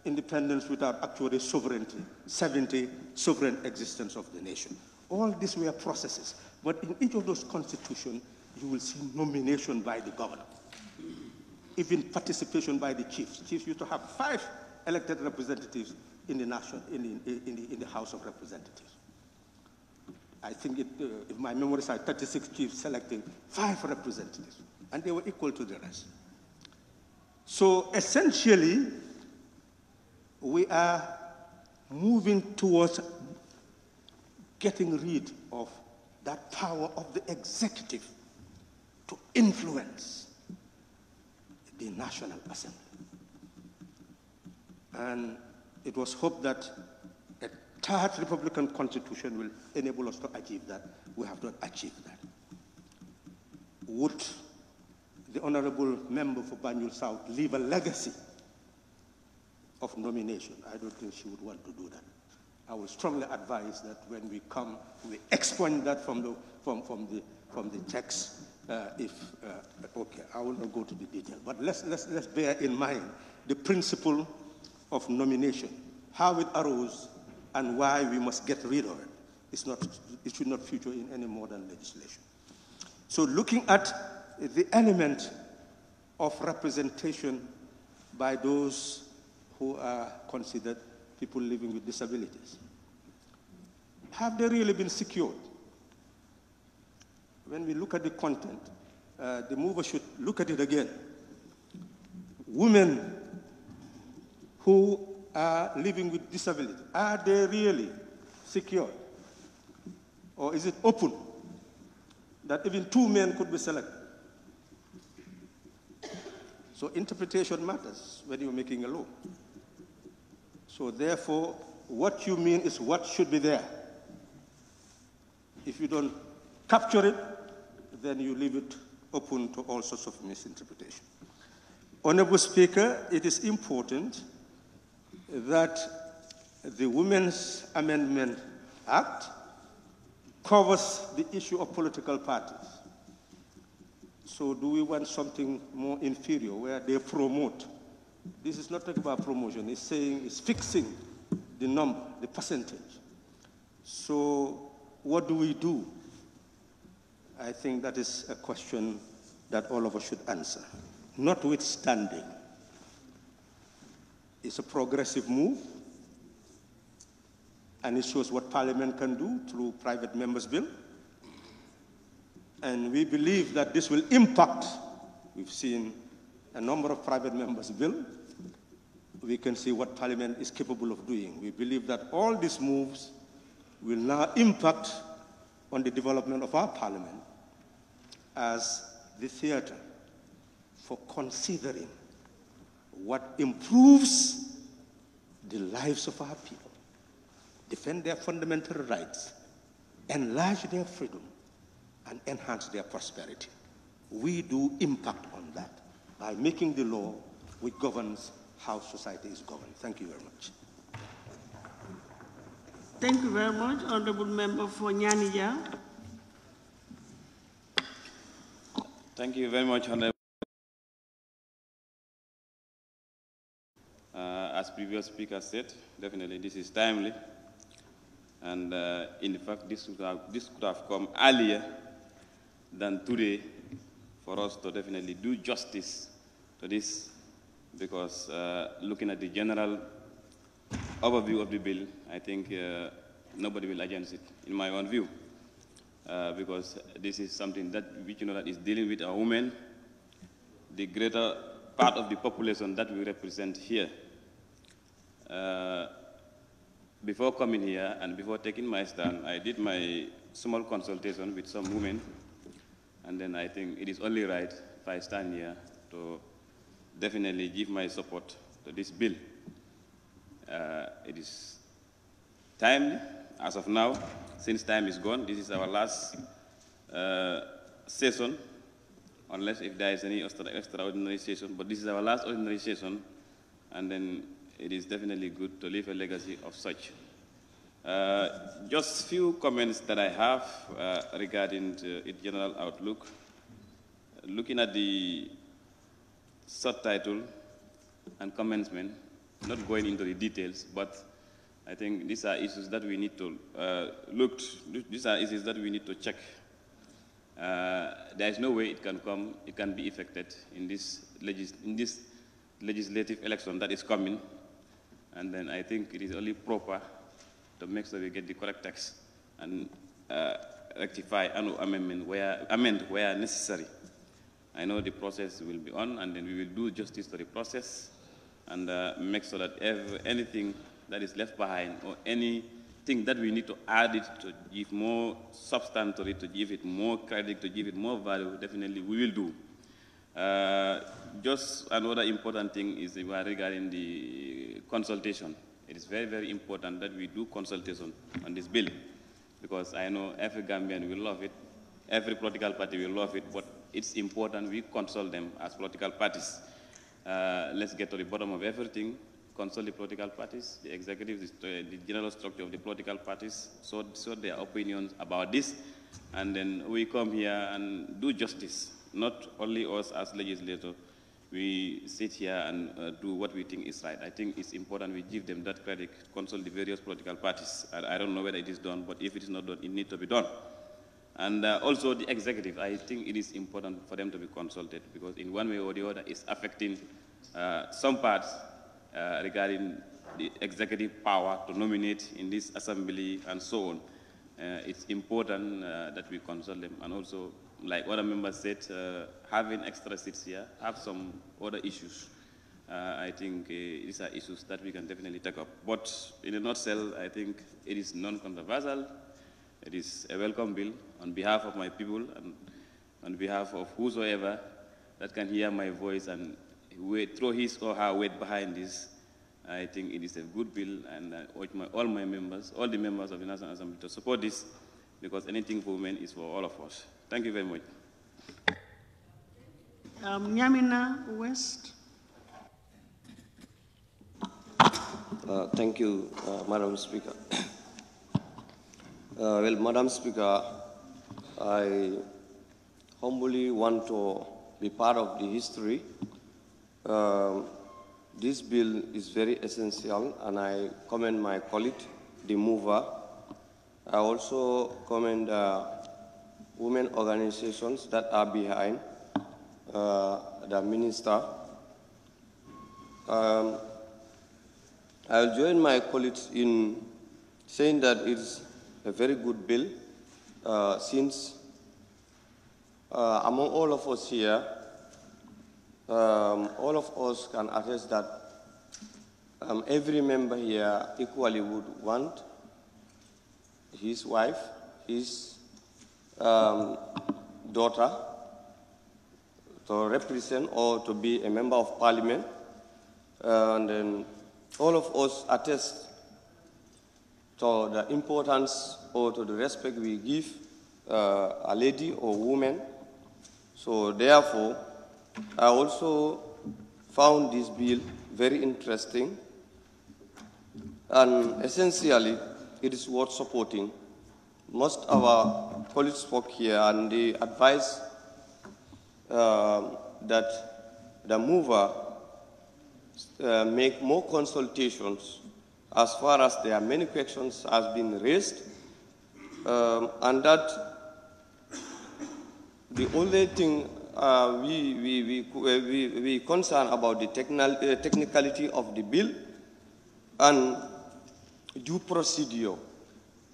independence without actually sovereignty, 70 sovereign existence of the nation. All these were processes, but in each of those constitutions, you will see nomination by the governor, even participation by the chiefs. Chiefs used to have 5 elected representatives in the House of Representatives. I think if my memory is right, 36 chiefs selecting 5 representatives, and they were equal to the rest. So essentially, we are moving towards getting rid of that power of the executive to influence the National Assembly. And it was hoped that a third Republican Constitution will enable us to achieve that. We have not achieved that. Would the Honorable Member for Banjul South leave a legacy of nomination? I don't think she would want to do that. I will strongly advise that when we come, we expunge that from the text. Okay, I will not go to the detail, but let's bear in mind the principle of nomination, how it arose, and why we must get rid of it. It should not feature in any modern legislation. So looking at the element of representation by those who are considered people living with disabilities, have they really been secured? When we look at the content, the mover should look at it again. Women who are living with disability, are they really secured? Or is it open that even 2 men could be selected. So interpretation matters when you're making a law. So therefore, what you mean is what should be there. If you don't capture it, then you leave it open to all sorts of misinterpretation. Honorable Speaker, it is important that the Women's Amendment Act covers the issue of political parties. So do we want something more inferior where they promote? This is not talking about promotion, it's saying, it's fixing the number, the percentage. So what do we do? I think that is a question that all of us should answer. Notwithstanding, it's a progressive move, and it shows what Parliament can do through private members' bill. And we believe that this will impact. We've seen a number of private members' bill. We can see what Parliament is capable of doing. We believe that all these moves will now impact on the development of our Parliament as the theater for considering what improves the lives of our people, defend their fundamental rights, enlarge their freedom, and enhance their prosperity. We do impact on that by making the law which governs how society is governed. Thank you very much. Thank you very much, Honorable Member for Nyanija. Thank you very much, Honorable. As previous speaker said, definitely this is timely. And in fact, this could have come earlier than today for us to definitely do justice to this, because looking at the general overview of the bill, I think nobody will against it, in my own view, because this is something that that is dealing with our women, the greater part of the population that we represent here. Before coming here and before taking my stand, I did my small consultation with some women, and then I think it is only right if I stand here to definitely give my support to this bill. It is timely, as of now, since time is gone. This is our last session, unless if there is any extraordinary session, but this is our last ordinary session, and then it is definitely good to leave a legacy of such. Just few comments that I have regarding its general outlook. Looking at the subtitle and commencement, not going into the details, but I think these are issues that we need to these are issues that we need to check. There is no way it can be effected in this legislative election that is coming. And then I think it is only proper to make sure we get the correct text and rectify and amend where necessary. I know the process will be on, and then we will do justice to the process and make sure that anything that is left behind or anything that we need to add it to give more substance to it, to give it more credit, to give it more value, definitely we will do. Just another important thing is regarding the consultation. It is very, very important that we do consultation on this bill, because I know every Gambian will love it, every political party will love it, but it's important we consult them as political parties. Let's get to the bottom of everything, consult the political parties, the executive, the general structure of the political parties, so their opinions about this, and then we come here and do justice. Not only us as legislators, we sit here and do what we think is right. I think it's important we give them that credit, consult the various political parties. I don't know whether it is done, but if it is not done, it needs to be done. And also the executive, I think it is important for them to be consulted, because in one way or the other, it's affecting some parts regarding the executive power to nominate in this assembly and so on. It's important that we consult them, and also, like other members said, having extra seats here, have some other issues. I think these are issues that we can definitely take up. But in a nutshell, I think it is non-controversial. It is a welcome bill on behalf of my people and on behalf of whosoever that can hear my voice and throw his or her weight behind this. I think it is a good bill, and I urge all my members, all the members of the National Assembly to support this, because anything for women is for all of us. Thank you very much. Nyamina West. Thank you, Madam Speaker. Well, Madam Speaker, I humbly want to be part of the history. This bill is very essential, and I commend my colleague, the mover. I also commend women organizations that are behind the minister. I will join my colleagues in saying that it's a very good bill, since among all of us here, all of us can attest that every member here equally would want his wife, his daughter to represent or to be a member of parliament. And then all of us attest to the importance or to the respect we give a lady or woman. So therefore, I also found this bill very interesting, and essentially it is worth supporting. Most of our colleagues spoke here, and they advised that the mover make more consultations as far as there are many questions has been raised, and that the only thing we concern about the technicality of the bill and due procedure.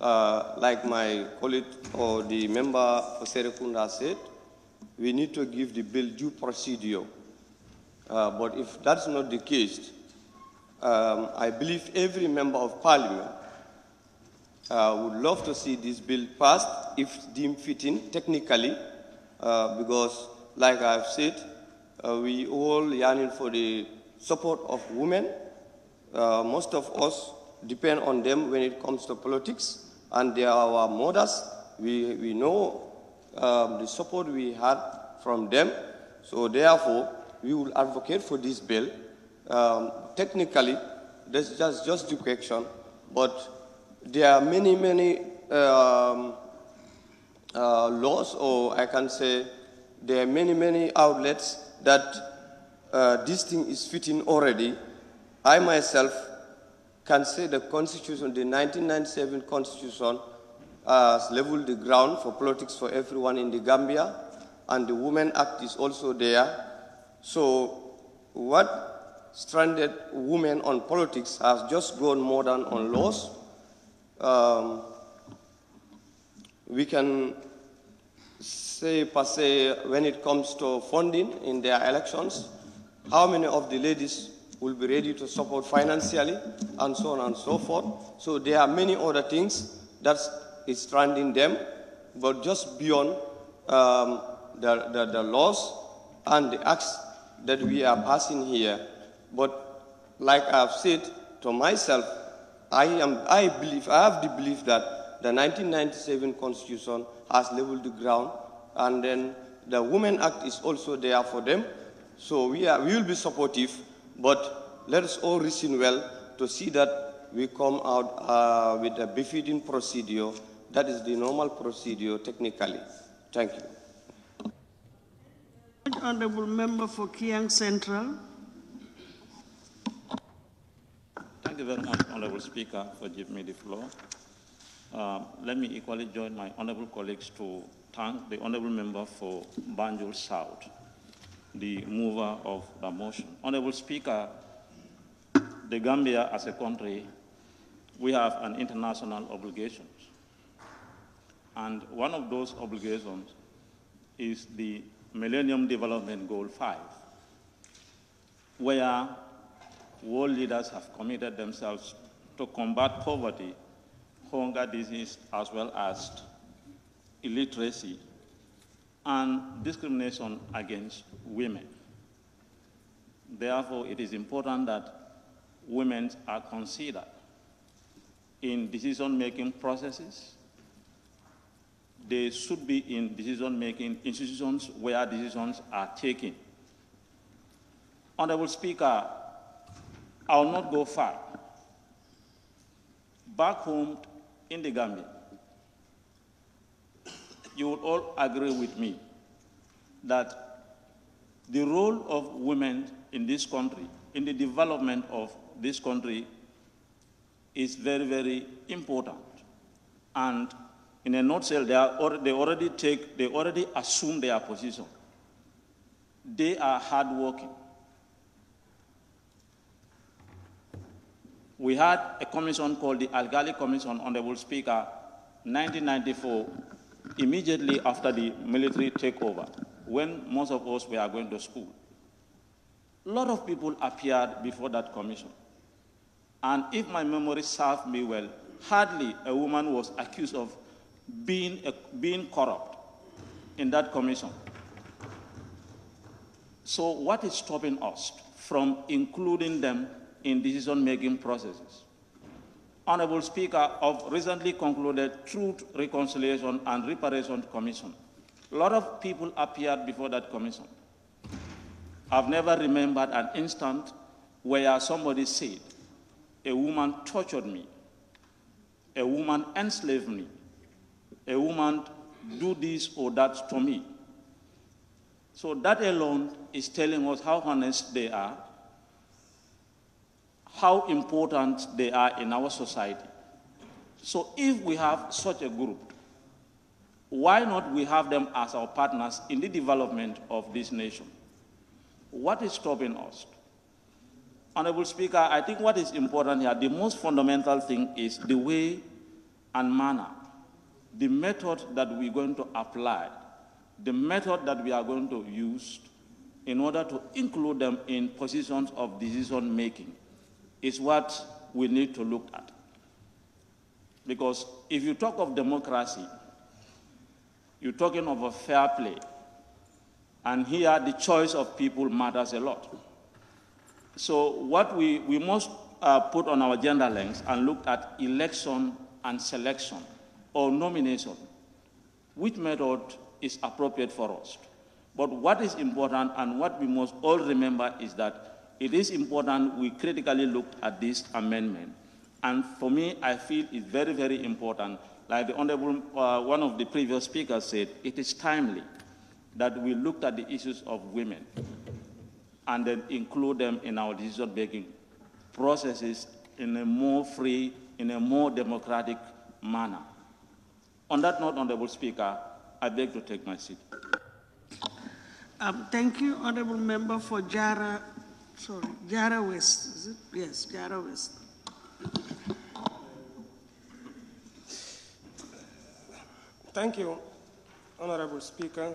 Like my colleague or the member for Serekunda said, we need to give the bill due procedure. But if that's not the case, I believe every member of parliament would love to see this bill passed if deemed fitting technically, because like I've said, we all yearning for the support of women. Most of us depend on them when it comes to politics, and they are our mothers. We know the support we had from them. So therefore, we will advocate for this bill. Technically, that's just the question, but there are many laws, or I can say there are many outlets that this thing is fitting already. I myself can say the Constitution, the 1997 Constitution, has leveled the ground for politics for everyone in the Gambia, and the Women Act is also there. So what stranded women on politics has just gone more than on laws. We can say, per se, when it comes to funding in their elections, how many of the ladies will be ready to support financially, and so on and so forth. So there are many other things that is stranding them, but just beyond the laws and the acts that we are passing here. But like I've said to myself, I have the belief that the 1997 Constitution has leveled the ground, and then the Women Act is also there for them. So we will be supportive, but let us all reason well to see that we come out with a befitting procedure. That is the normal procedure technically. Thank you. Honorable Member for Kiang Central. Thank you very much, Honorable Speaker, for giving me the floor. Let me equally join my honorable colleagues to thank the honorable member for Banjul South, the mover of the motion. Honorable Speaker, the Gambia as a country, we have an international obligations. And one of those obligations is the Millennium Development Goal 5, where world leaders have committed themselves to combat poverty hunger disease, as well as illiteracy and discrimination against women. Therefore, it is important that women are considered in decision-making processes. They should be in decision-making institutions where decisions are taken. Honorable Speaker, I will not go far. Back home in the Gambia, you will all agree with me that the role of women in this country, in the development of this country, is very, very important. And in a nutshell, they already assume their position. They are hardworking. We had a commission called the Algali Commission, Honorable Speaker, 1994, immediately after the military takeover, when most of us were going to school. A lot of people appeared before that commission. And if my memory serves me well, hardly a woman was accused of being corrupt in that commission. So what is stopping us from including them in decision-making processes? Honorable Speaker, of recently concluded Truth, Reconciliation, and Reparation Commission. A lot of people appeared before that commission. I've never remembered an instant where somebody said, a woman tortured me, a woman enslaved me, a woman do this or that to me. So that alone is telling us how honest they are, how important they are in our society. So if we have such a group, why not we have them as our partners in the development of this nation? What is stopping us? Honorable Speaker, I think what is important here, the most fundamental thing is the way and manner, the method that we're going to apply, the method that we are going to use in order to include them in positions of decision-making is what we need to look at. Because if you talk of democracy, you're talking of a fair play. And here, the choice of people matters a lot. So what we must put on our agenda lens and look at election and selection or nomination. Which method is appropriate for us? But what is important and what we must all remember is that it is important we critically look at this amendment. And for me, I feel it's very, very important. Like the Honorable, one of the previous speakers said, it is timely that we looked at the issues of women and then include them in our decision-making processes in a more free, in a more democratic manner. On that note, Honorable Speaker, I beg to take my seat. Thank you, Honorable Member for Jara West, is it? Yes, Jara West. Thank you, Honorable Speaker.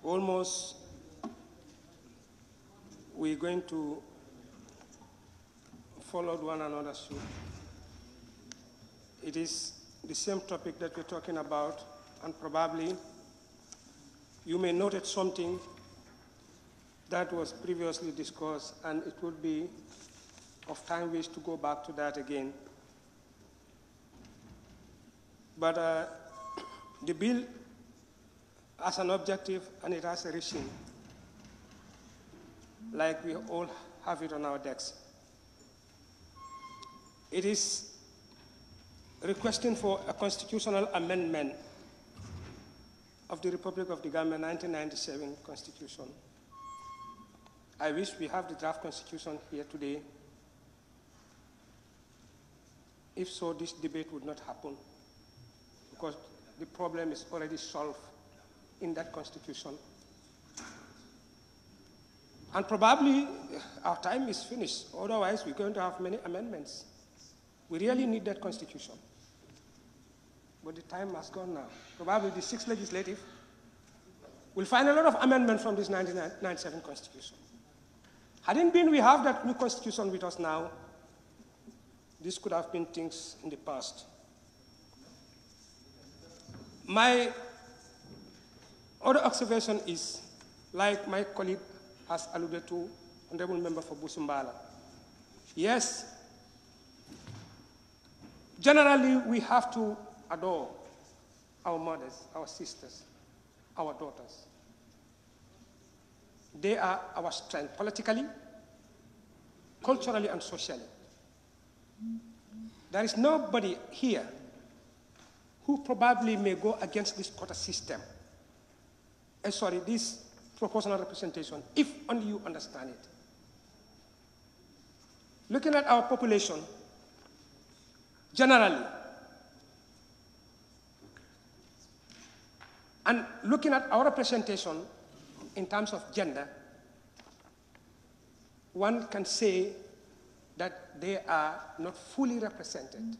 Almost we're going to follow one another's suit. It is the same topic that we're talking about, and probably you may notice something that was previously discussed, and it would be of time waste to go back to that again. But the bill has an objective and it has a regime, like we all have it on our decks. It is requesting for a constitutional amendment of the Republic of the Gambia 1997 Constitution. I wish we have the draft constitution here today. If so, this debate would not happen, because the problem is already solved in that constitution. And probably our time is finished. Otherwise, we're going to have many amendments. We really need that constitution. But the time has gone now. Probably the 6th legislative will find a lot of amendments from this 1997 constitution. Hadn't been we have that new constitution with us now, This could have been things in the past. My other observation is, like my colleague has alluded to, Honorable Member for Busumbala. Yes, generally we have to adore our mothers, our sisters, our daughters. They are our strength politically, culturally, and socially. There is nobody here who probably may go against this quota system, this proportional representation, if only you understand it. Looking at our population, generally, and looking at our representation in terms of gender, one can say that they are not fully represented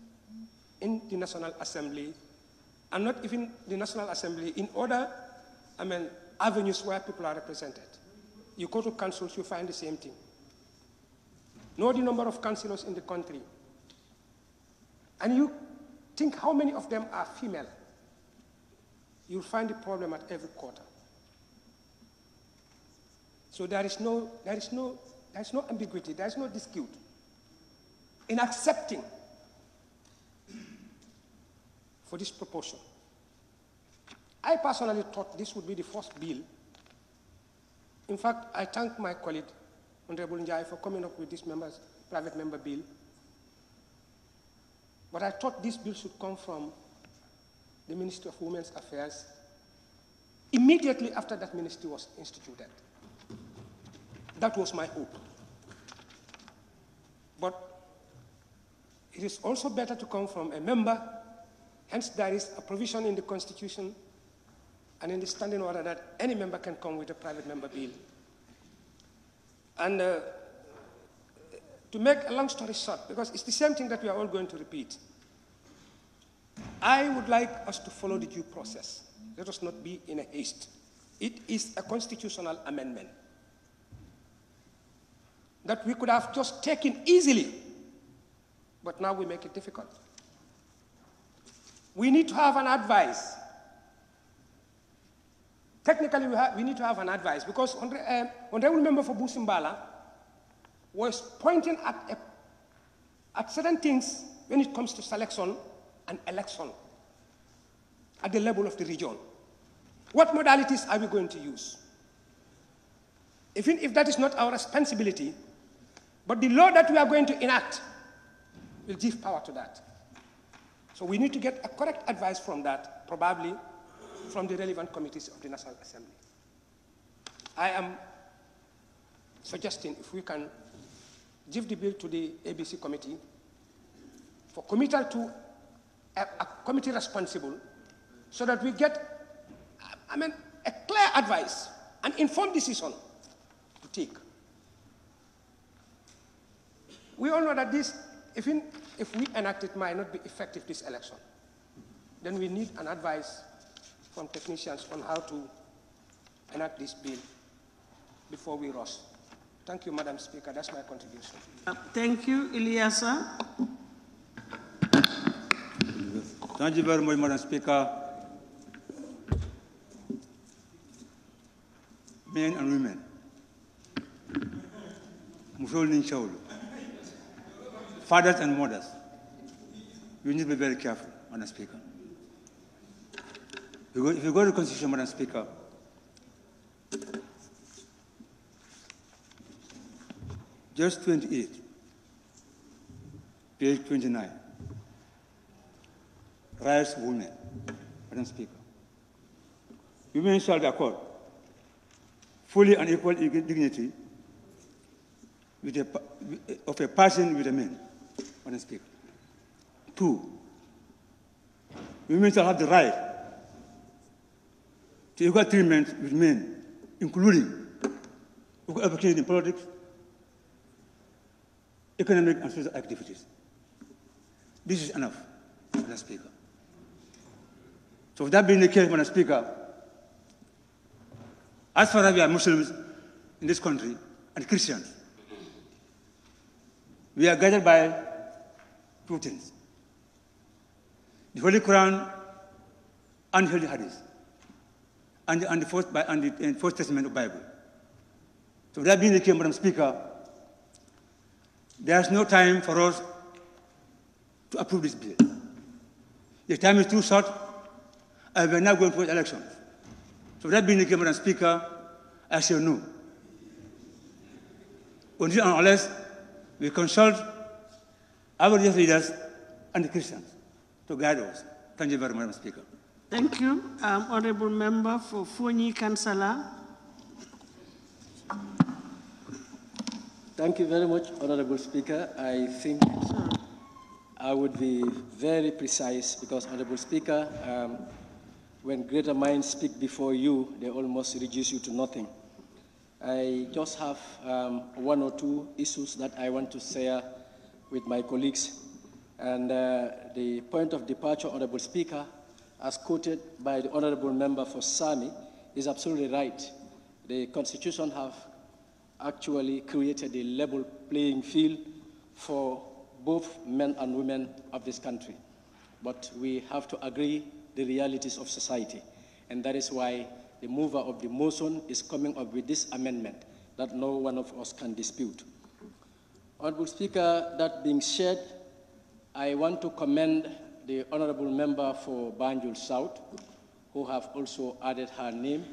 in the National Assembly, and not even the National Assembly in other, avenues where people are represented. You go to councils, you find the same thing. Know the number of councillors in the country, and you think how many of them are female. You'll find the problem at every quarter. So there is no ambiguity, there is no dispute in accepting for this proportion. I personally thought this would be the first bill. In fact, I thank my colleague, Honorable Njai, for coming up with this private member bill. But I thought this bill should come from the Ministry of Women's Affairs immediately after that ministry was instituted. That was my hope. But it is also better to come from a member, hence there is a provision in the Constitution and in the standing order that any member can come with a private member bill. And to make a long story short, because it's the same thing that we are all going to repeat, I would like us to follow the due process. Let us not be in a haste. It is a constitutional amendment that we could have just taken easily, but now we make it difficult. We need to have an advice. Technically, we need to have an advice, because Honorable Member for Busumbala was pointing at certain things when it comes to selection and election at the level of the region. What modalities are we going to use? Even if that is not our responsibility, but the law that we are going to enact will give power to that. So we need to get a correct advice from that, probably from the relevant committees of the National Assembly. I am suggesting if we can give the bill to the ABC committee for committal to a committee responsible, so that we get, a clear advice, an informed decision to take. We all know that this, even if we enact it, might not be effective this election. Then we need an advice from technicians on how to enact this bill before we rush. Thank you, Madam Speaker. That's my contribution. Thank you, Ilyasa. Thank you very much, Madam Speaker. Men and women, fathers and mothers, you need to be very careful, Madam Speaker. If you go to the Constitution, Madam Speaker, just 28, page 29, rights of women, Madam Speaker. Women shall be accorded fully and equal dignity of a person with a man, Madam Speaker. 2, women shall have the right to equal treatment with men, including equal opportunity in politics, economic and social activities. This is enough, Madam Speaker. So that being the case, Madam Speaker, as far as we are Muslims in this country and Christians, we are guided by two things: the Holy Quran and Holy Hadith, and the First Testament of the Bible. So that being the case, Madam Speaker, there's no time for us to approve this bill. The time is too short, and we're now going for elections. So that being the case, Madam Speaker, I say no. Until and unless we consult our religious leaders and the Christians to guide us. Thank you very much, Madam Speaker. Thank you. Honorable Member for Fonyi Kansala. Thank you very much, Honorable Speaker. I think I would be very precise because, Honorable Speaker, when greater minds speak before you, they almost reduce you to nothing. I just have one or two issues that I want to share with my colleagues. And the point of departure, Honorable Speaker, as quoted by the Honorable Member for Sami, is absolutely right. The Constitution have actually created a level playing field for both men and women of this country. But we have to agree the realities of society. And that is why the mover of the motion is coming up with this amendment that no one of us can dispute. Honorable Speaker, that being said, I want to commend the Honorable Member for Banjul South, who have also added her name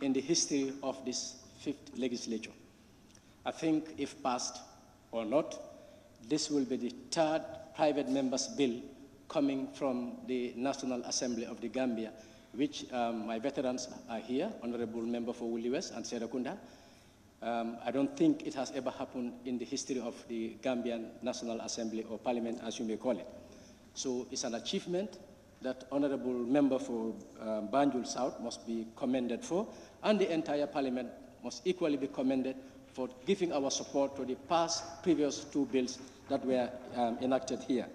in the history of this 5th legislature. I think if passed or not, this will be the 3rd private member's bill coming from the National Assembly of the Gambia, which my veterans are here, Honorable Member for Wuli West and Serekunda. I don't think it has ever happened in the history of the Gambian National Assembly or Parliament, as you may call it. So it's an achievement that Honorable Member for Banjul South must be commended for, and the entire Parliament must equally be commended for giving our support to the previous 2 bills that were enacted here.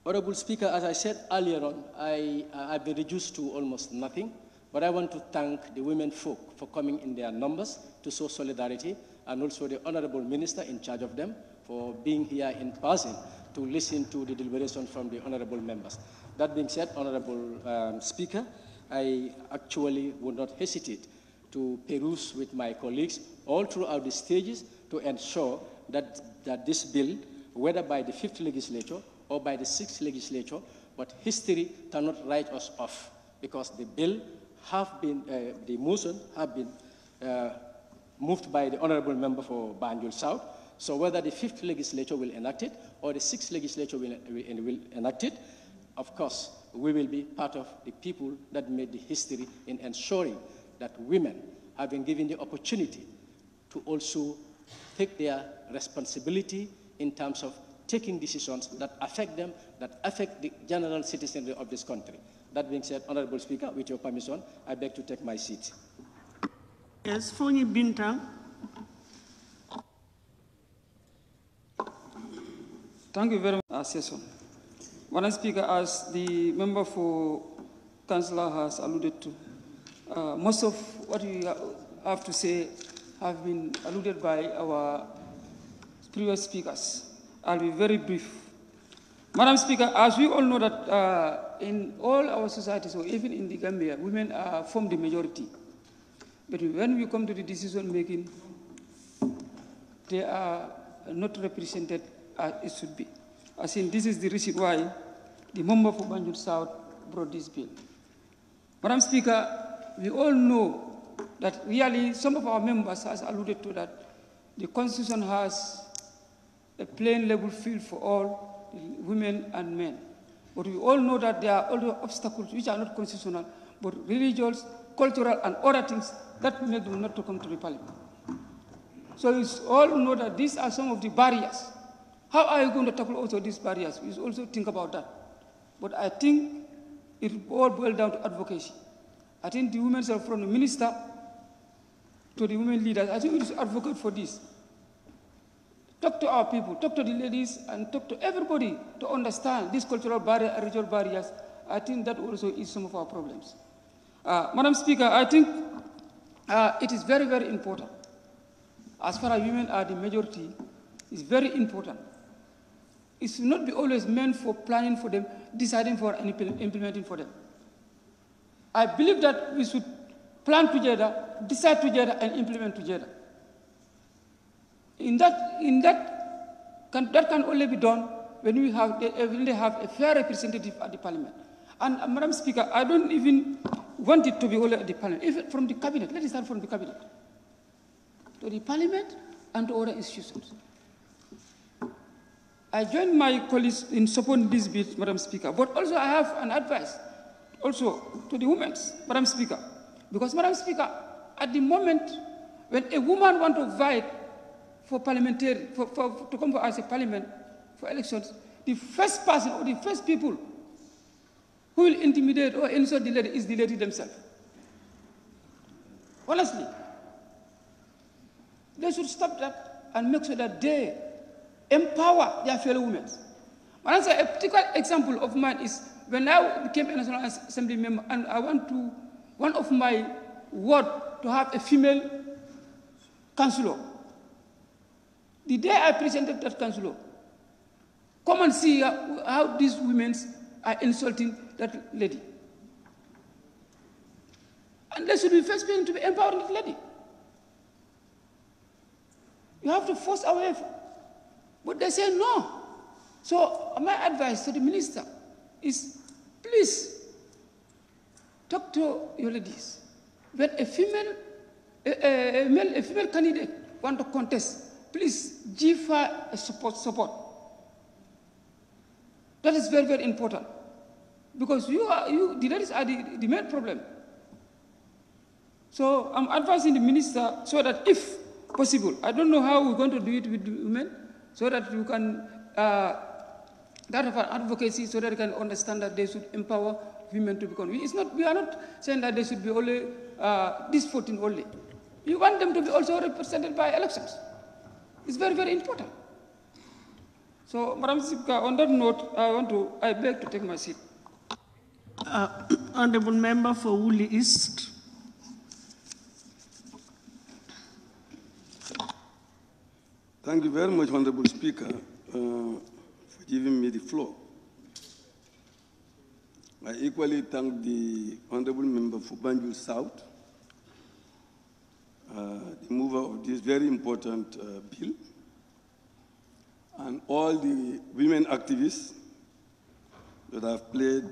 Honorable Speaker, as I said earlier on, I've been reduced to almost nothing, but I want to thank the women folk for coming in their numbers to show solidarity, and also the Honorable Minister in charge of them for being here in person to listen to the deliberation from the Honorable members. That being said, Honorable Speaker, I actually would not hesitate to peruse with my colleagues all throughout the stages to ensure that this bill, whether by the 5th legislature or by the 6th legislature, but history cannot write us off, because the bill have been, the motion have been moved by the Honorable Member for Banjul South. So whether the 5th legislature will enact it or the 6th legislature will enact it, of course, we will be part of the people that made the history in ensuring that women have been given the opportunity to also take their responsibility in terms of taking decisions that affect them, that affect the general citizenry of this country. That being said, Honorable Speaker, with your permission, I beg to take my seat. Yes, Fonyi Bintang. Thank you very much, Session. Madam Speaker, as the member for Councillor has alluded to, most of what we have to say have been alluded by our previous speakers. I'll be very brief. Madam Speaker, as we all know that in all our societies, or even in the Gambia, women form the majority. But when we come to the decision making, they are not represented as it should be. I think this is the reason why the member for Banjul South brought this bill. Madam Speaker, we all know that really some of our members has alluded to that the Constitution has a plain level field for all women and men. But we all know that there are other obstacles which are not constitutional, but religious, cultural, and other things that make them not to come to the parliament. So we all know that these are some of the barriers. How are you going to tackle also these barriers? We also think about that. But I think it all boils down to advocacy. I think the women from the minister to the women leaders, I think we should advocate for this. Talk to our people, talk to the ladies, and talk to everybody to understand these cultural barriers and regional barriers. I think that also is some of our problems. Madam Speaker, I think it is very, very important. As far as women are the majority, is very important. It should not be always meant for planning for them, deciding for and implementing for them. I believe that we should plan together, decide together, and implement together. That can only be done when we have a fair representative at the parliament. And Madam Speaker, I don't even want it to be only at the parliament, even from the cabinet. Let us start from the cabinet to the parliament and to other institutions. I join my colleagues in supporting this bill, Madam Speaker, but also I have an advice also to the women, Madam Speaker. Because, Madam Speaker, at the moment when a woman wants to vie for parliamentary, to come as a parliament for elections, the first person or the first people who will intimidate or insult the lady is the lady themselves. Honestly, they should stop that and make sure that they empower their fellow women. And a particular example of mine is when I became a National Assembly member and I went to one of my ward to have a female councillor. The day I presented that councillor, come and see how these women are insulting that lady. And they should be first being to be empowering that lady. You have to force away. But they say no. So my advice to the minister is, please talk to your ladies. When a female candidate want to contest, please give her a support. That is very, very important. Because the ladies are the main problem. So I'm advising the minister so that if possible, I don't know how we're going to do it with the women, so that you can, that of an advocacy, so that you can understand that they should empower women to become. We are not saying that they should be only this 14 only. We want them to be also represented by elections. It's very, very important. So, Madam Speaker, on that note, I beg to take my seat. Honorable Member for Woolly East. Thank you very much, Honorable Speaker, for giving me the floor. I equally thank the Honorable Member for Banjul South, the mover of this very important bill, and all the women activists that have played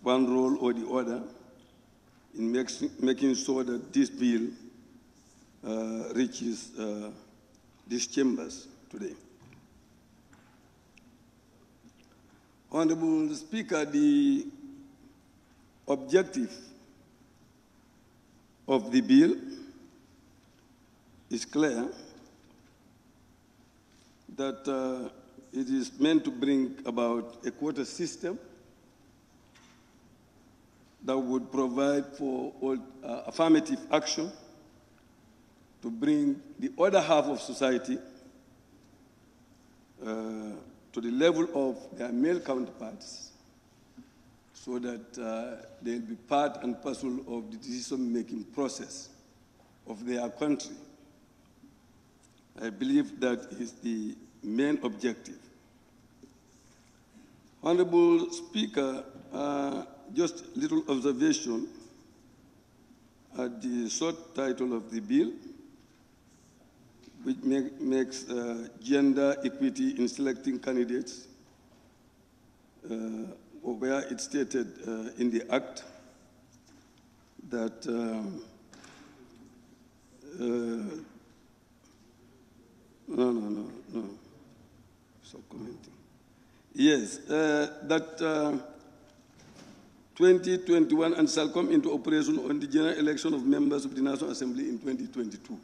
one role or the other in making sure that this bill reaches these chambers today. Honorable Speaker, the objective of the bill is clear, that it is meant to bring about a quota system that would provide for all, affirmative action to bring the other half of society to the level of their male counterparts, so that they'll be part and parcel of the decision-making process of their country. I believe that is the main objective. Honorable Speaker, just a little observation at the short title of the bill, which makes gender equity in selecting candidates, where it's stated in the Act that no. So commenting. Yes, that 2021 and shall come into operation on the general election of members of the National Assembly in 2022.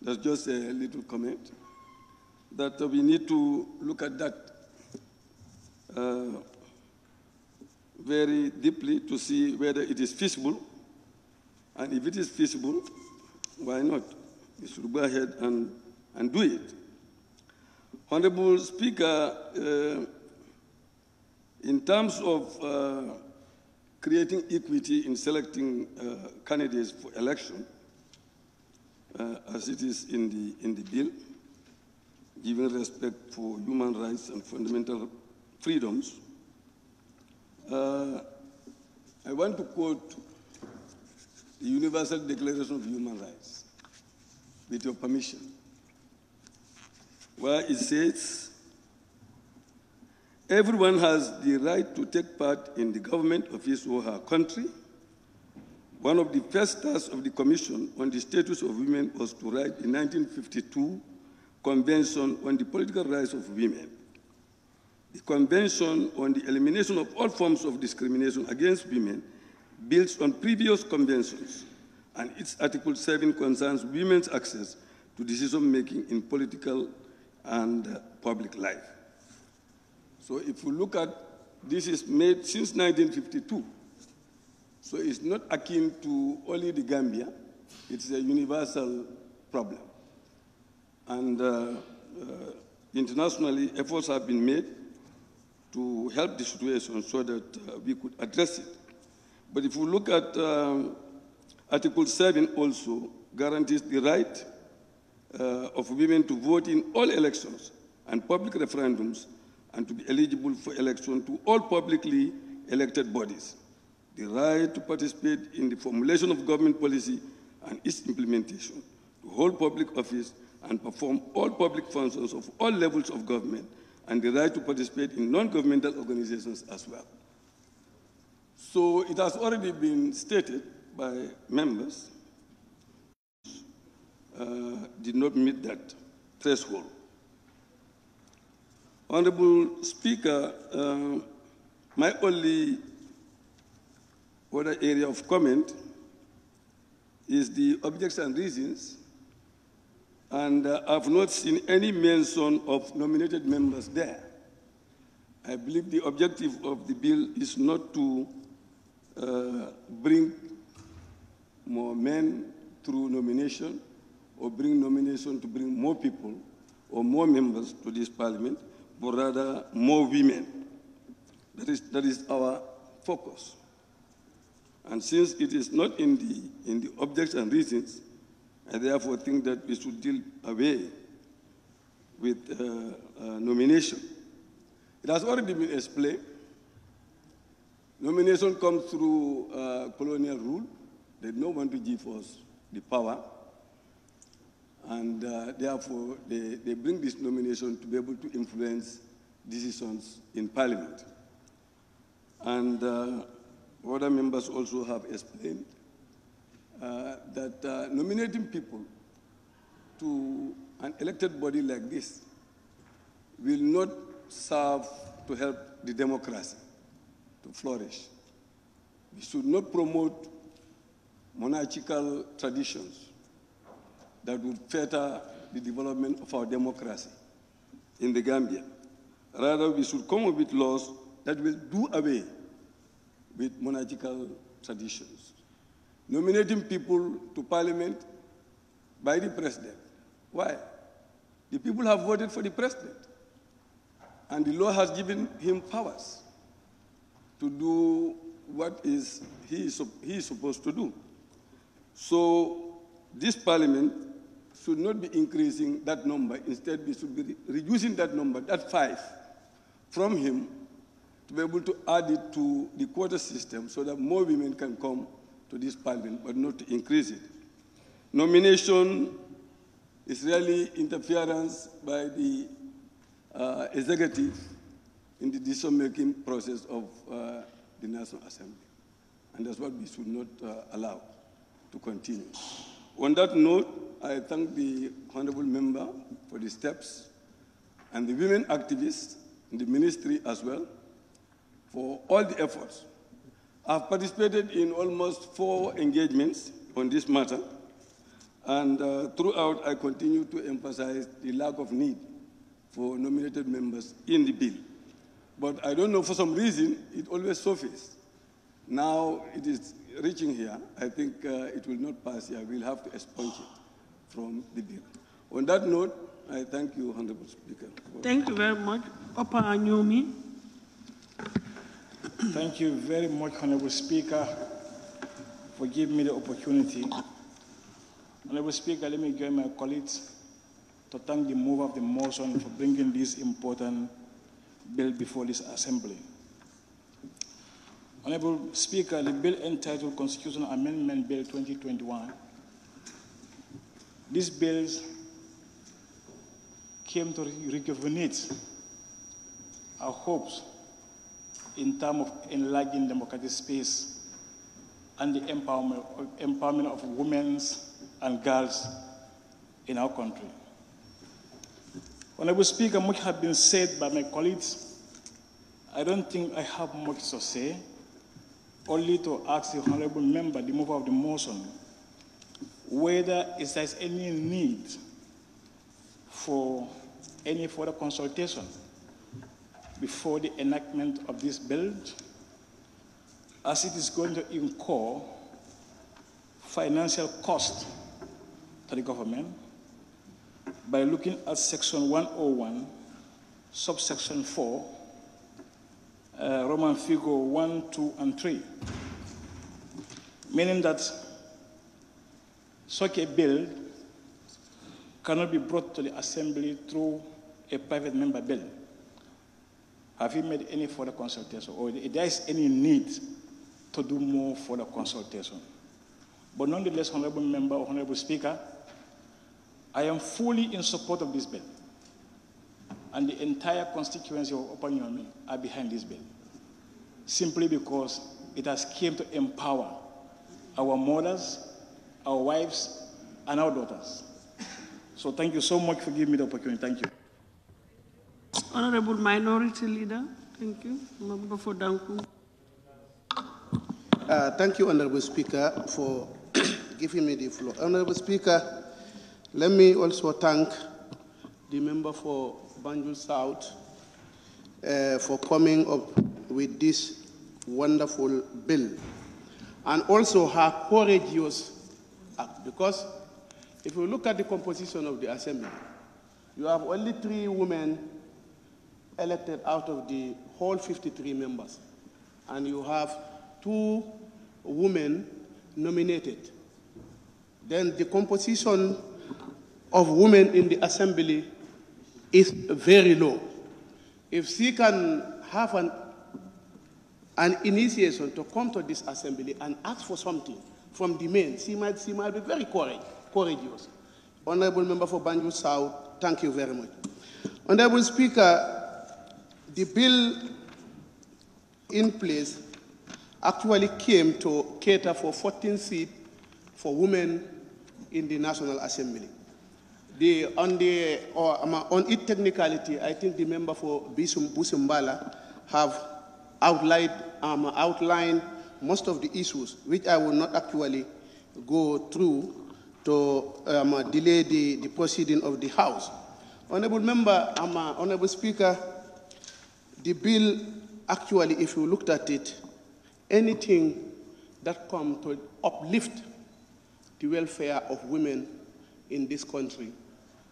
That's just a little comment, that we need to look at that very deeply to see whether it is feasible, and if it is feasible, why not? We should go ahead and do it. Honorable Speaker, in terms of creating equity in selecting candidates for election, as it is in the bill, giving respect for human rights and fundamental freedoms. I want to quote the Universal Declaration of Human Rights, with your permission, where it says, everyone has the right to take part in the government of his or her country. One of the first tasks of the Commission on the Status of Women was to write the 1952 Convention on the Political Rights of Women. The Convention on the Elimination of All Forms of Discrimination Against Women builds on previous conventions, and its Article 7 concerns women's access to decision-making in political and public life. So if you look at, this is made since 1952. So it's not akin to only the Gambia. It's a universal problem. And internationally, efforts have been made to help the situation so that we could address it. But if you look at Article 7 also guarantees the right of women to vote in all elections and public referendums and to be eligible for election to all publicly elected bodies. The right to participate in the formulation of government policy and its implementation, to hold public office and perform all public functions of all levels of government, and the right to participate in non-governmental organizations as well. So it has already been stated by members, did not meet that threshold. Honorable Speaker, my only other area of comment is the objects and reasons, and I've not seen any mention of nominated members there. I believe the objective of the bill is not to bring more men through nomination or bring nomination to bring more people or more members to this parliament, but rather more women. That is our focus. And since it is not in the objects and reasons, I therefore think that we should deal away with nomination. It has already been explained. Nomination comes through colonial rule. They don't want to give us the power. And therefore, they bring this nomination to be able to influence decisions in Parliament. And other members also have explained that nominating people to an elected body like this will not serve to help the democracy to flourish. We should not promote monarchical traditions that would fetter the development of our democracy in the Gambia. Rather, we should come up with laws that will do away with monarchical traditions. Nominating people to parliament by the president. Why? The people have voted for the president, and the law has given him powers to do what he is supposed to do. So this parliament should not be increasing that number. Instead, we should be reducing that number, that 5, from him to be able to add it to the quota system so that more women can come to this parliament, but not to increase it. Nomination is really interference by the executive in the decision-making process of the National Assembly. And that's what we should not allow to continue. On that note, I thank the honorable member for the steps and the women activists in the ministry as well for all the efforts. I've participated in almost 4 engagements on this matter, and throughout I continue to emphasize the lack of need for nominated members in the bill. But I don't know, for some reason, it always surfaces. Now it is reaching here. I think it will not pass here. We'll have to expunge it from the bill. On that note, I thank you, Honorable Speaker. Thank you very much. Opa Anyomi. Thank you very much, Honorable Speaker, for giving me the opportunity. Honorable Speaker, let me join my colleagues to thank the mover of the motion for bringing this important bill before this assembly. Honorable Speaker, the bill entitled Constitutional Amendment Bill 2021. These bills came to rejuvenate our hopes in terms of enlarging democratic space and the empowerment of women and girls in our country. Honorable Speaker, much has been said by my colleagues. I don't think I have much to say, only to ask the honorable member, the mover of the motion, whether there's any need for any further consultation before the enactment of this bill, as it is going to incur financial cost to the government by looking at Section 101, subsection 4, Roman figure 1, 2, and 3, meaning that such a bill cannot be brought to the Assembly through a private member bill. Have you made any further consultation, or there is any need to do more further consultation? But nonetheless, Honorable Member, Honorable Speaker, I am fully in support of this bill, and the entire constituency of Opanyomi are behind this bill, simply because it has come to empower our mothers, our wives, and our daughters. So thank you so much for giving me the opportunity. Thank you. Honorable Minority Leader, thank you. Member for Danku. Thank you, Honorable Speaker, for giving me the floor. Honorable Speaker, let me also thank the member for Banjul South for coming up with this wonderful bill, and also her courageous act, because if you look at the composition of the Assembly, you have only 3 women elected out of the whole 53 members, and you have 2 women nominated. Then the composition of women in the Assembly is very low. If she can have an initiation to come to this Assembly and ask for something from the men, she might be very courageous. Honorable Member for Banjul South, thank you very much. Honorable Speaker, the bill in place actually came to cater for 14 seats for women in the National Assembly. On its technicality, I think the member for Busumbala have outlined most of the issues, which I will not actually go through to delay the proceeding of the House. Honorable Member, Honorable Speaker, the bill actually, if you looked at it, anything that comes to uplift the welfare of women in this country,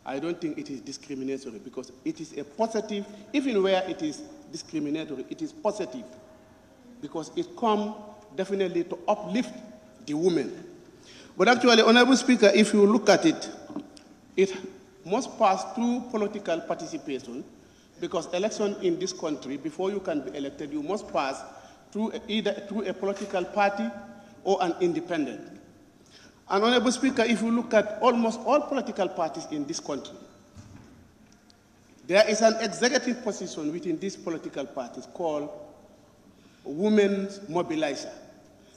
I don't think it is discriminatory, because it is a positive, even where it is discriminatory, it is positive, because it comes definitely to uplift the women. But actually, Honorable Speaker, if you look at it, it must pass through political participation, because election in this country, before you can be elected, you must pass through either through a political party or an independent. And Honorable Speaker, if you look at almost all political parties in this country, there is an executive position within these political parties called women's mobilizer.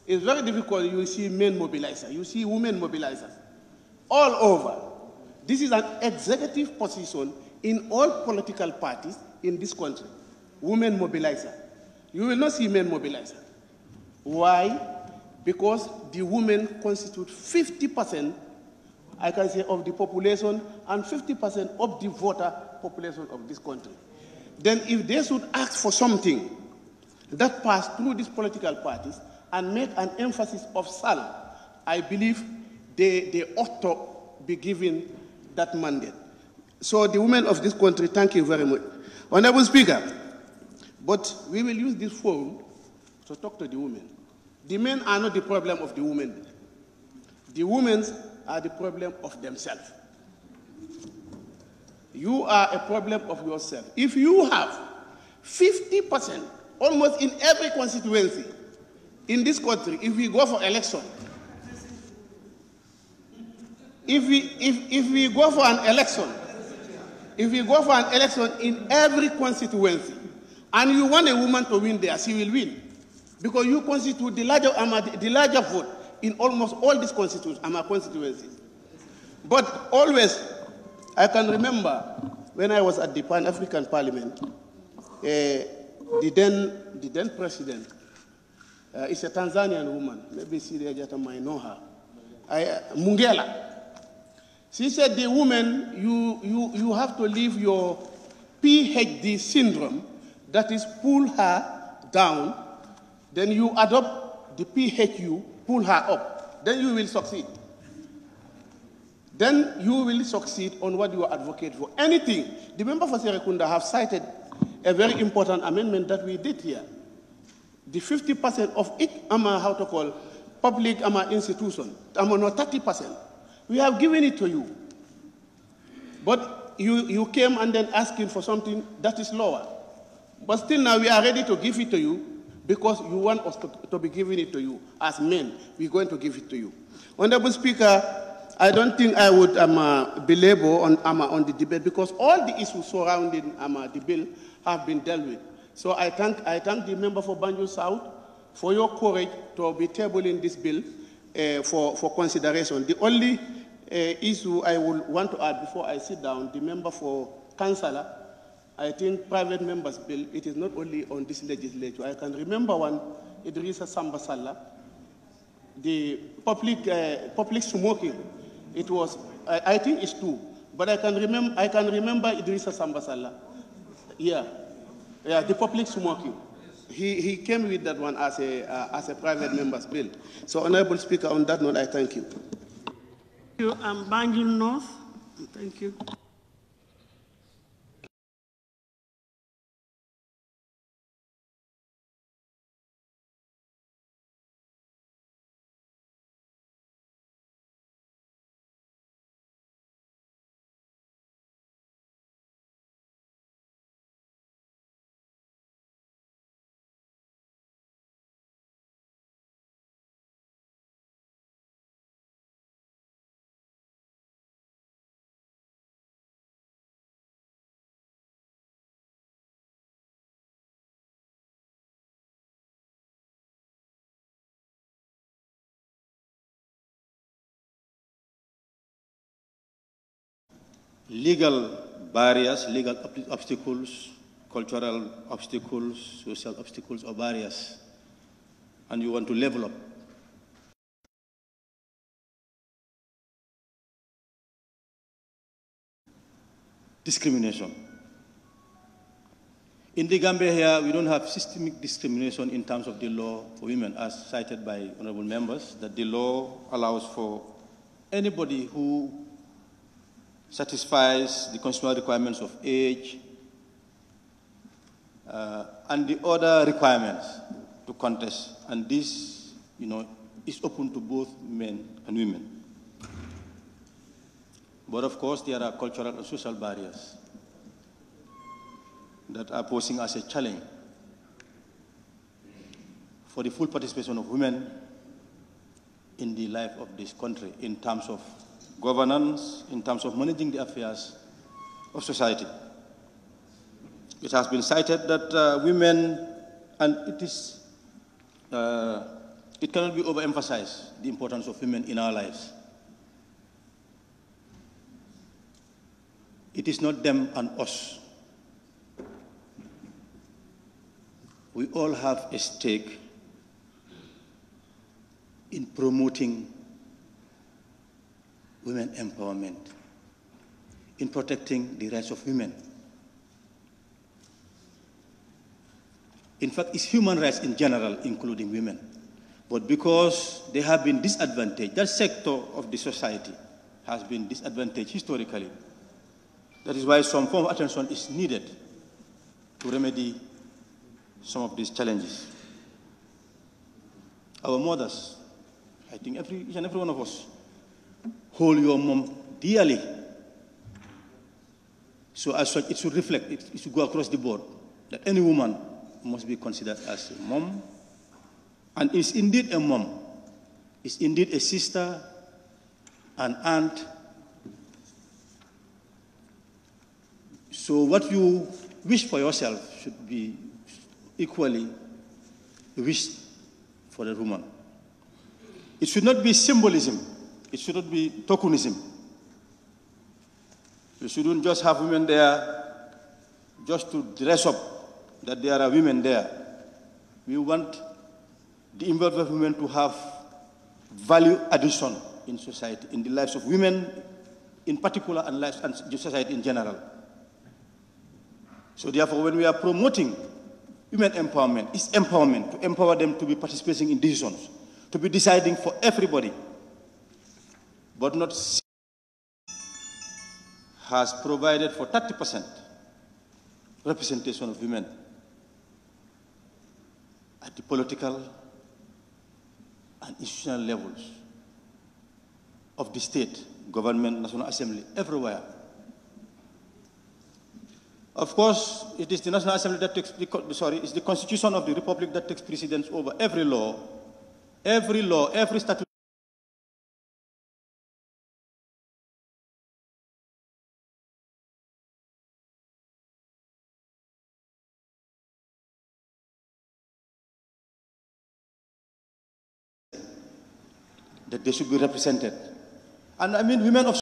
It's very difficult. You see men mobilizer, you see women mobilizers all over. This is an executive position in all political parties in this country. Women mobilizer. You will not see men mobilizer. Why? Because the women constitute 50%, I can say, of the population and 50% of the voter population of this country. Then if they should ask for something that passed through these political parties and make an emphasis of salary, I believe they ought to be given that mandate. So the women of this country, thank you very much. Honorable Speaker, but we will use this forum to talk to the women. The men are not the problem of the women. The women are the problem of themselves. You are a problem of yourself. If you have 50%, almost in every constituency in this country, if we go for election, if we go for an election in every constituency, and you want a woman to win there, she will win. Because you constitute the larger vote in almost all these constituencies. But always, I can remember when I was at the Pan-African Parliament, the then president is a Tanzanian woman, maybe Syria Jata might know her, Mungela. She said, the woman, you have to leave your PhD syndrome, that is pull her down, then you adopt the PHU, pull her up, then you will succeed. Then you will succeed on what you advocate for. Anything. The member for Serekunda have cited a very important amendment that we did here. The 50% of each public institution, not 30%. We have given it to you. But you came and then asking for something that is lower. But still now we are ready to give it to you because you want us to be giving it to you. As men, we're going to give it to you. Honorable Speaker, I don't think I would belabor on the debate because all the issues surrounding the bill have been dealt with. So I thank the member for Banjul South for your courage to be tabling this bill for consideration. The only issue I would want to add before I sit down, the member for Councillor, I think private members bill, it is not only on this legislature. I can remember one, Idrissa Samba Sallah, the public smoking. It was, I think it's two, but I can remember Idrissa Samba Sallah. Yeah, the public smoking. He came with that one as a private member's bill. So, Honorable Speaker, on that note, I thank you. Thank you. Banjul North. Thank you. Legal barriers, legal obstacles, cultural obstacles, social obstacles or barriers, and you want to level up. Discrimination. In the Gambia here, we don't have systemic discrimination in terms of the law for women, as cited by honorable members, that the law allows for anybody who satisfies the constitutional requirements of age and the other requirements to contest. And this, is open to both men and women. But of course, there are cultural and social barriers that are posing as a challenge for the full participation of women in the life of this country in terms of governance, in terms of managing the affairs of society. It has been cited that women, and it cannot be overemphasized, the importance of women in our lives. It is not them and us. We all have a stake in promoting women empowerment, in protecting the rights of women. In fact, it's human rights in general, including women. But because they have been disadvantaged, that sector of the society has been disadvantaged historically. That is why some form of attention is needed to remedy some of these challenges. Our mothers, I think each and every one of us, hold your mom dearly. So as such, it should reflect, it should go across the board, that any woman must be considered as a mom, and is indeed a mom, is indeed a sister, an aunt. So what you wish for yourself should be equally wished for the woman. It should not be symbolism. It should not be tokenism. You shouldn't just have women there just to dress up that there are women there. We want the involvement of women to have value addition in society, in the lives of women in particular and lives and society in general. So therefore, when we are promoting women empowerment, it's empowerment, to empower them to be participating in decisions, to be deciding for everybody, but not has provided for 30% representation of women at the political and institutional levels of the state, government, National Assembly, everywhere. Of course, it is the National Assembly that takes, it's the Constitution of the Republic that takes precedence over every law, every statute. That they should be represented. And I mean, women of